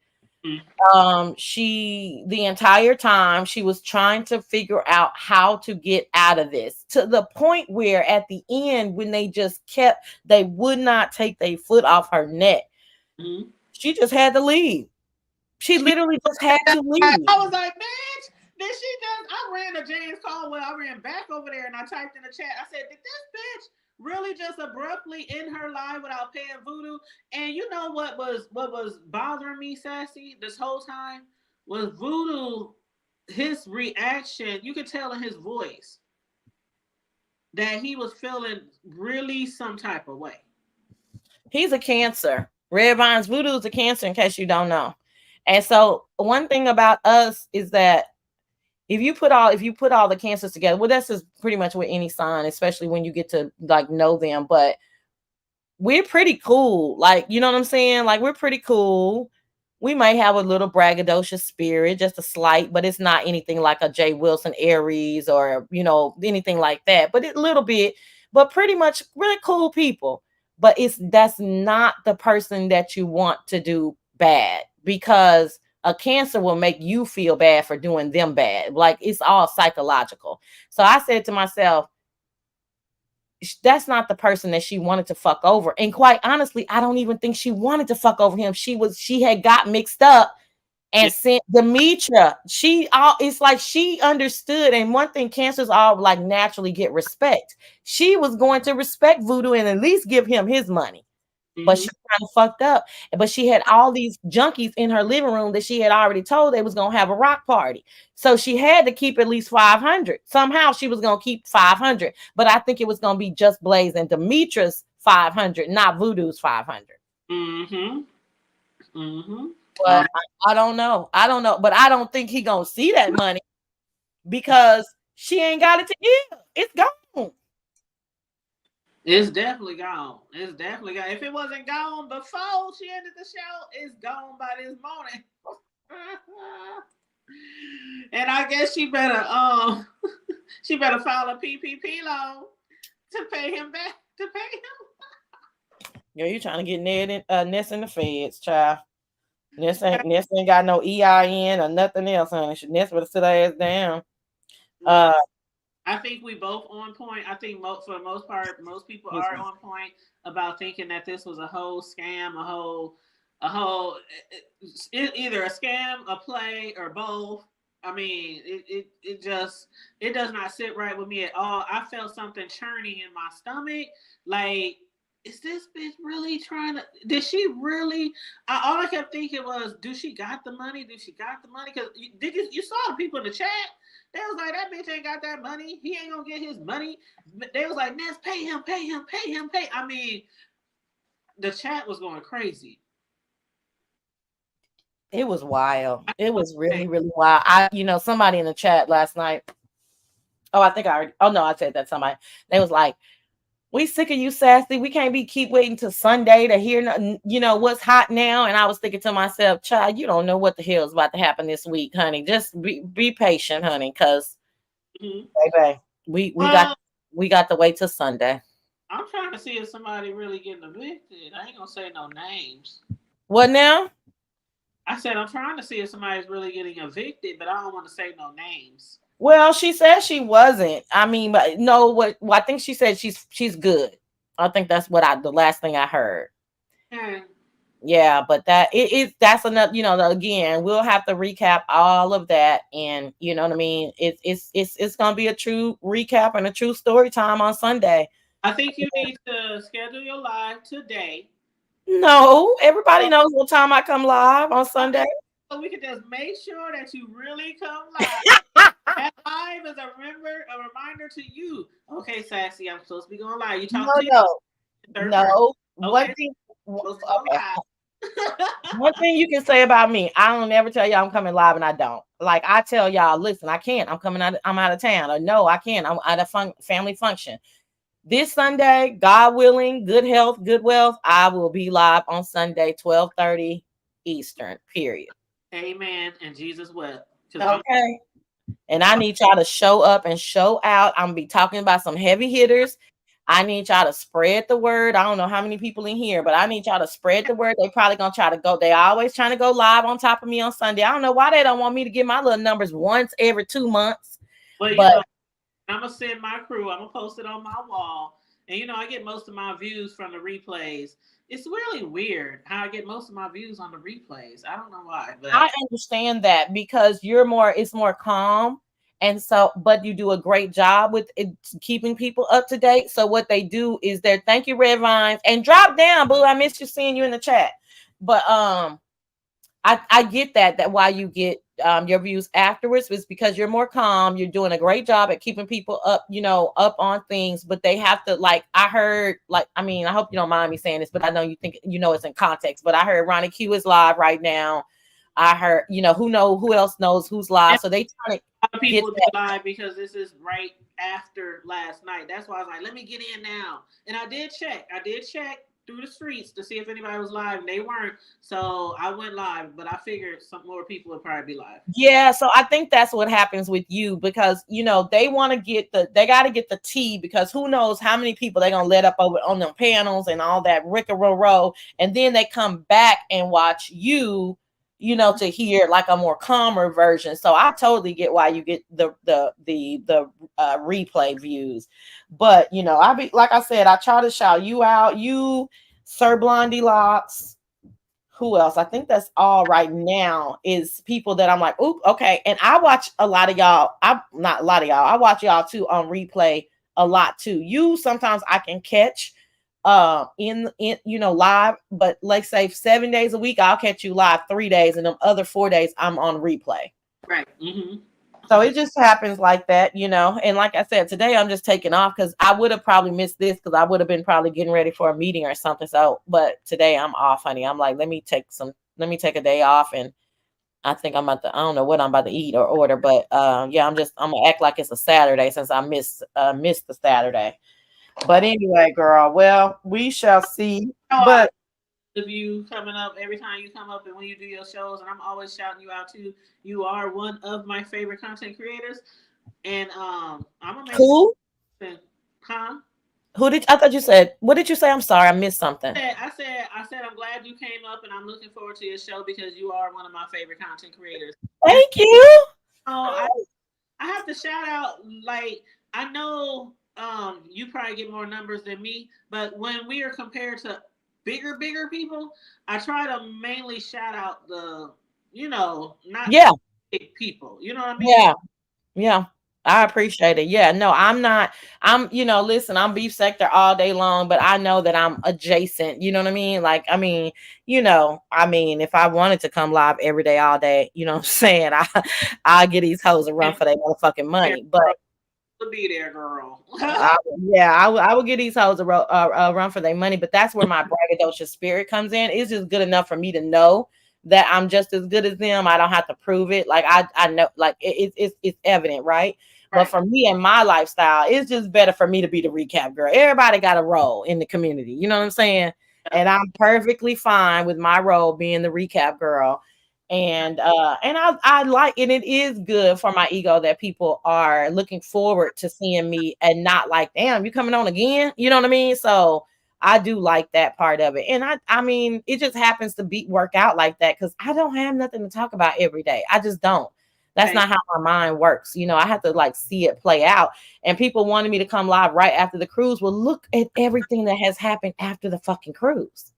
She the entire time she was trying to figure out how to get out of this, to the point where at the end, when they would not take their foot off her neck. Mm-hmm. She just had to leave. She literally just had to leave. I was like, bitch, did she just? I ran to James Caldwell. I ran back over there and I typed in the chat. I said, did this bitch really just abruptly end her life without paying voodoo? And you know what was bothering me, Sassy, this whole time was voodoo. His reaction, you could tell in his voice that he was feeling really some type of way. He's a Cancer. Red Vines Voodoo is a Cancer, in case you don't know. And so one thing about us is that if you put all the Cancers together, well, that's just pretty much with any sign, especially when you get to like know them. But we're pretty cool. Like, you know what I'm saying? Like, we're pretty cool. We might have a little braggadocious spirit, just a slight, but it's not anything like a Jay Wilson Aries or, anything like that. But a little bit, but pretty much really cool people. But that's not the person that you want to do bad, because a Cancer will make you feel bad for doing them bad. Like, it's all psychological. So I said to myself, that's not the person that she wanted to fuck over. And quite honestly, I don't even think she wanted to fuck over him. She had got mixed up and sent Demetra. It's like she understood. And one thing, Cancers all like naturally get respect. She was going to respect Voodoo and at least give him his money. But she kind of fucked up. But she had all these junkies in her living room that she had already told they was going to have a rock party. So she had to keep at least 500. Somehow she was going to keep 500. But I think it was going to be just Blaze and Demetra's 500, not Voodoo's 500. Mm-hmm. Mm-hmm. But I don't know. But I don't think he going to see that money, because she ain't got it to give. It's gone. It's definitely gone. It's definitely gone. If it wasn't gone before she ended the show, it's gone by this morning. And I guess she better she better file a PPP loan to pay him back. To pay him. Yo, you trying to get Ness in the feds, child. Ness ain't got no EIN or nothing else, honey. Ness better sit her ass down. I think we both on point. I think for the most part, most people are on point about thinking that this was a whole scam, either a scam, a play, or both. I mean, it does not sit right with me at all. I felt something churning in my stomach. Like, is this bitch really trying to? Did she really? All I kept thinking was, do she got the money? Do she got the money? Because you saw the people in the chat. They was like, that bitch ain't got that money. He ain't gonna get his money. They was like, Ness, pay him. I mean, the chat was going crazy. It was wild. It was really, really wild. Somebody in the chat last night. Oh, I think I already. Oh no, I said that somebody. They was like, we sick of you, Sassy. We can't keep waiting till Sunday to hear what's hot now. And I was thinking to myself, child, you don't know what the hell is about to happen this week, honey. Just be patient, honey, because baby, we got to wait till Sunday. I'm trying to see if somebody really getting evicted. I ain't gonna say no names. What now? I said I'm trying to see if somebody's really getting evicted, but I don't want to say no names. Well, she said she wasn't. I mean, but no, I think she said she's good. I think that's the last thing I heard. Yeah, but that's enough. Again, we'll have to recap all of that, and you know what I mean. It's gonna be a true recap and a true story time on Sunday. I think you need to schedule your live today No, everybody knows what time I come live on Sunday. Okay, so we can just make sure that you really come live. That live is a reminder to you. Okay, Sassy, I'm supposed to be going live. You No, talking to you no, third person. no. One Okay, thing, supposed to go okay. live. One thing you can say about me, I don't ever tell y'all I'm coming live and I don't. Like I tell y'all, listen, I can't. I'm coming out. I'm out of town. Or no, I can't. I'm at a family function. This Sunday, God willing, good health, good wealth, I will be live on Sunday, 12:30 Eastern. Period. Amen. And Jesus wept. Because I'm Okay. And I need y'all to show up and show out. I'm gonna be talking about some heavy hitters. I need y'all to spread the word. I don't know how many people in here, but I need y'all to spread the word. They probably gonna try to go. They always trying to go live on top of me on Sunday. I don't know why they don't want me to get my little numbers once every 2 months. well, But I'm gonna send my crew. I'm gonna post it on my wall. And I get most of my views from the replays. It's really weird how I get most of my views on the replays. I don't know why, I but understand that because it's more calm. And so, but you do a great job with it, keeping people up to date. So what they do is they're thank you, Red Vines, and drop down, boo. I missed you seeing you in the chat. But I get that why you get your views afterwards is because you're more calm. You're doing a great job at keeping people up, up on things. But they have to I heard I mean I hope you don't mind me saying this, but I know you think it's in context. But I heard Ronnie Q is live right now. I heard who else knows who's live. So they trying to a lot of get people do that. live because this is right after last night. That's why I was like, let me get in now. And I did check. Through the streets to see if anybody was live, and they weren't. So I went live, but I figured some more people would probably be live. Yeah, so I think that's what happens with you because they want to they got to get the tea because who knows how many people they're gonna let up over on them panels and all that rickaroo, and then they come back and watch you, to hear like a more calmer version. So I totally get why you get the replay views, but I be like I said, I try to shout you out, you Sir Blondie Locks. Who else? I think that's all right now is people that I'm like, oop, okay. And I watch a lot of y'all. I not a lot of y'all. I watch y'all too on replay a lot too. You sometimes I can catch in live, but like say 7 days a week, I'll catch you live 3 days, and them other 4 days I'm on replay. Right. Mm-hmm. So it just happens like that, And like I said, today I'm just taking off because I would have probably missed this because I would have been probably getting ready for a meeting or something. So, but today I'm off, honey. I'm like, let me take a day off, and I think I don't know what I'm about to eat or order, but yeah, I'm gonna act like it's a Saturday since I missed the Saturday. But anyway, girl, well, we shall see. But Of you coming up every time you come up and when you do your shows, and I'm always shouting you out too. You are one of my favorite content creators, and I'm gonna make who? sure. Huh? I thought you said, what did you say? I'm sorry, I missed something. I said I'm glad you came up, and I'm looking forward to your show because you are one of my favorite content creators. And Thank you. I have to shout out, like, I know you probably get more numbers than me, but when we are compared to bigger people, I try to mainly shout out the, not Yeah. big people. You know what I mean? Yeah. Yeah. I appreciate it. Yeah, no, listen, I'm beef sector all day long, but I know that I'm adjacent. You know what I mean? Like, if I wanted to come live every day, all day, you know what I'm saying? I get these hoes a run for their motherfucking money. But to be there, girl. I would get these hoes a run for their money. But that's where my braggadocious spirit comes in. It's just good enough for me to know that I'm just as good as them. I don't have to prove it. Like I know, like it's evident, right? But for me and my lifestyle, it's just better for me to be the recap girl. Everybody got a role in the community. You know what I'm saying? And I'm perfectly fine with my role being the recap girl. And I like it. It is good for my ego that people are looking forward to seeing me and not like, damn, you coming on again? You know what I mean? So I do like that part of it. And I mean, it just happens to work out like that because I don't have nothing to talk about every day. I just don't. That's not how my mind works. I have to see it play out. And people wanted me to come live right after the cruise. Well, look at everything that has happened after the fucking cruise.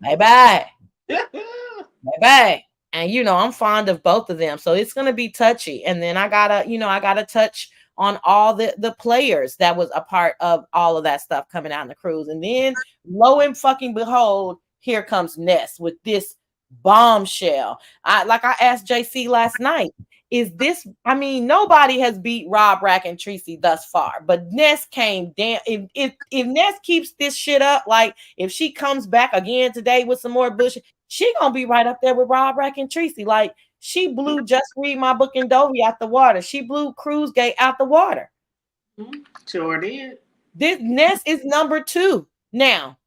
Bye-bye. Bye-bye. And I'm fond of both of them. So it's gonna be touchy. And then I gotta touch on all the players that was a part of all of that stuff coming out in the cruise. And then lo and fucking behold, here comes Ness with this bombshell. I asked JC last night, is this, I mean, nobody has beat Rob Rack and Tracy thus far, but Ness came down. If Ness keeps this shit up, like if she comes back again today with some more bullshit, she gonna be right up there with Rob Rack and Tracy. Like she blew Just Read My Book and Dovey out the water. She blew Cruise Gate out the water. Sure did. This Ness is number 2 now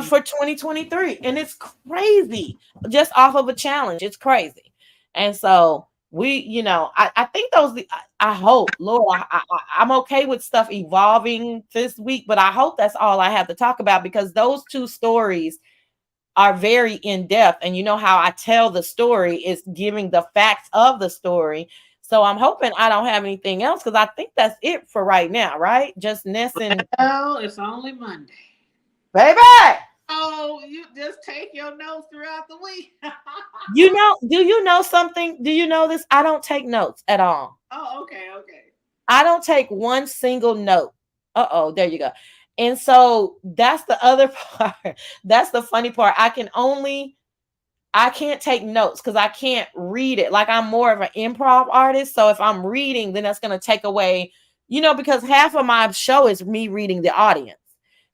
for 2023. And it's crazy. Just off of a challenge. It's crazy. And so I think I hope, Lord, I'm okay with stuff evolving this week, but I hope that's all I have to talk about, because those 2 stories are very in depth. And you know how I tell the story is giving the facts of the story. So I'm hoping I don't have anything else, because I think that's it for right now, right? Just Ness and. Well, it's only Monday. Baby! Oh, you just take your notes throughout the week. Do you know something? Do you know this? I don't take notes at all. Oh, okay. I don't take one single note. There you go. And so that's the other part. That's the funny part. I can't take notes because I can't read it. Like I'm more of an improv artist. So if I'm reading, then that's going to take away, because half of my show is me reading the audience.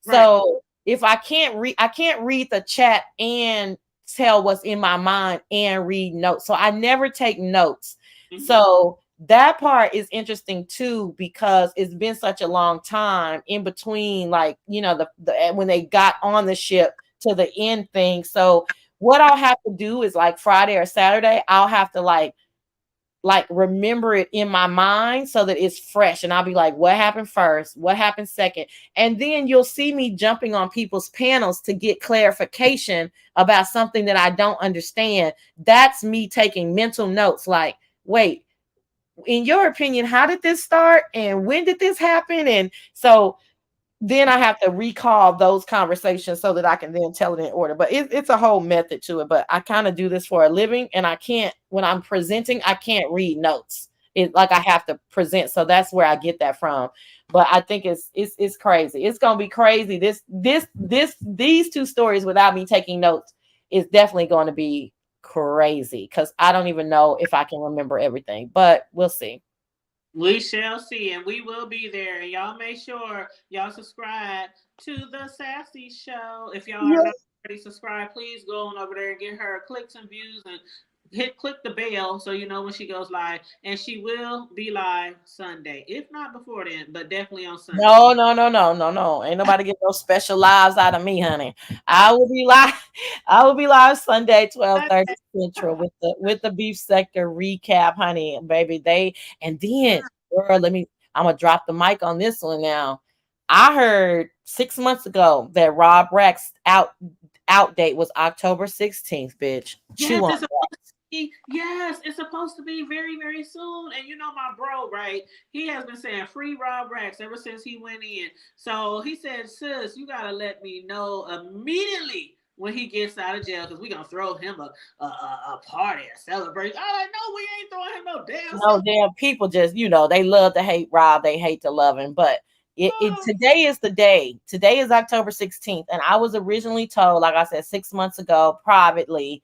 Right. So if I can't read the chat and tell what's in my mind and read notes. So I never take notes. Mm-hmm. So that part is interesting too, because it's been such a long time in between, like, when they got on the ship to the end thing. So what I'll have to do is like Friday or Saturday, I'll have to like remember it in my mind so that it's fresh. And I'll be like, what happened first? What happened second? And then you'll see me jumping on people's panels to get clarification about something that I don't understand. That's me taking mental notes. Like, wait, in your opinion, how did this start? And when did this happen? And so then I have to recall those conversations so that I can then tell it in order. But it's a whole method to it. But I kind of do this for a living, and I can't, when I'm presenting, I can't read notes. It's like I have to present. So that's where I get that from. But I think it's crazy. It's gonna be crazy. These 2 stories without me taking notes is definitely going to be crazy, because I don't even know if I can remember everything. But we'll see. We shall see, and we will be there. And y'all make sure y'all subscribe to the Sassy Show. If y'all are not already subscribed, please go on over there and get her clicks and views, and click the bell so you know when she goes live. And she will be live Sunday, if not before then, but definitely on Sunday. No. Ain't nobody get those special lives out of me, honey. I will be live Sunday, 12:30 Central with the beef sector recap, honey, baby. And then, girl, I'm gonna drop the mic on this one now. I heard 6 months ago that Rob Rack's out date was October 16th, bitch. Chew on that. Yes, it's supposed to be very, very soon. And my bro, right? He has been saying free Rob Racks ever since he went in. So he said, sis, you got to let me know immediately when he gets out of jail, because we're going to throw him a party, a celebration. I'm like, no, we ain't throwing him no damn. No damn, people just, they love to hate Rob. They hate to love him. But today is the day. Today is October 16th. And I was originally told, like I said, 6 months ago, privately,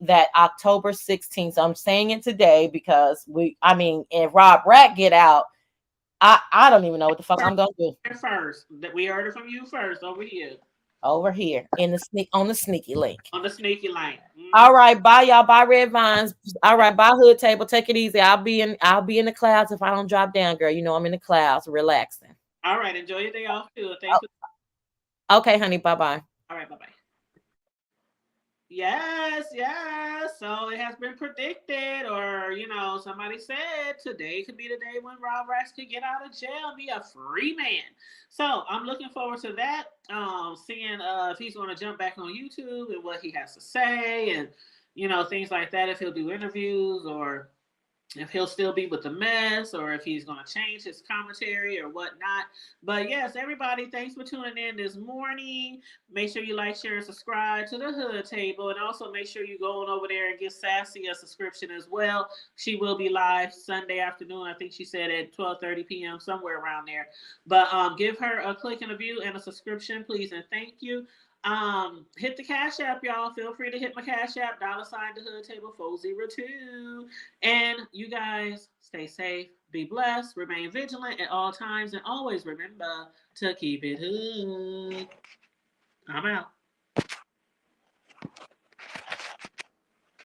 that October 16th. So I'm saying it today because if Rob Rack get out, I don't even know what the fuck I'm gonna do. First, that we heard it from you first over here in the on the sneaky link. On the sneaky link. Mm-hmm. All right, bye y'all. Bye Red Vines. All right, bye Hood Table. Take it easy. I'll be in the clouds if I don't drop down, girl. I'm in the clouds, relaxing. All right, enjoy your day off too. Thanks. Okay, honey. Bye bye. All right, bye bye. Yes. So it has been predicted, or somebody said today could be the day when Rob Rax could get out of jail and be a free man. So I'm looking forward to that. Seeing if he's going to jump back on YouTube and what he has to say, and things like that. If he'll do interviews or if he'll still be with the mess or if he's going to change his commentary or whatnot. But yes, everybody, thanks for tuning in this morning. Make sure you like, share, and subscribe to the Hood Table. And also make sure you go on over there and get Sassy a subscription as well. She will be live Sunday afternoon. I think she said at 12:30 p.m., somewhere around there. But give her a click and a view and a subscription, please. And thank you. Hit the Cash App, y'all. Feel free to hit my Cash App, $ the Hood Table 402. And you guys stay safe, be blessed, remain vigilant at all times, and always remember to keep it hood. I'm out.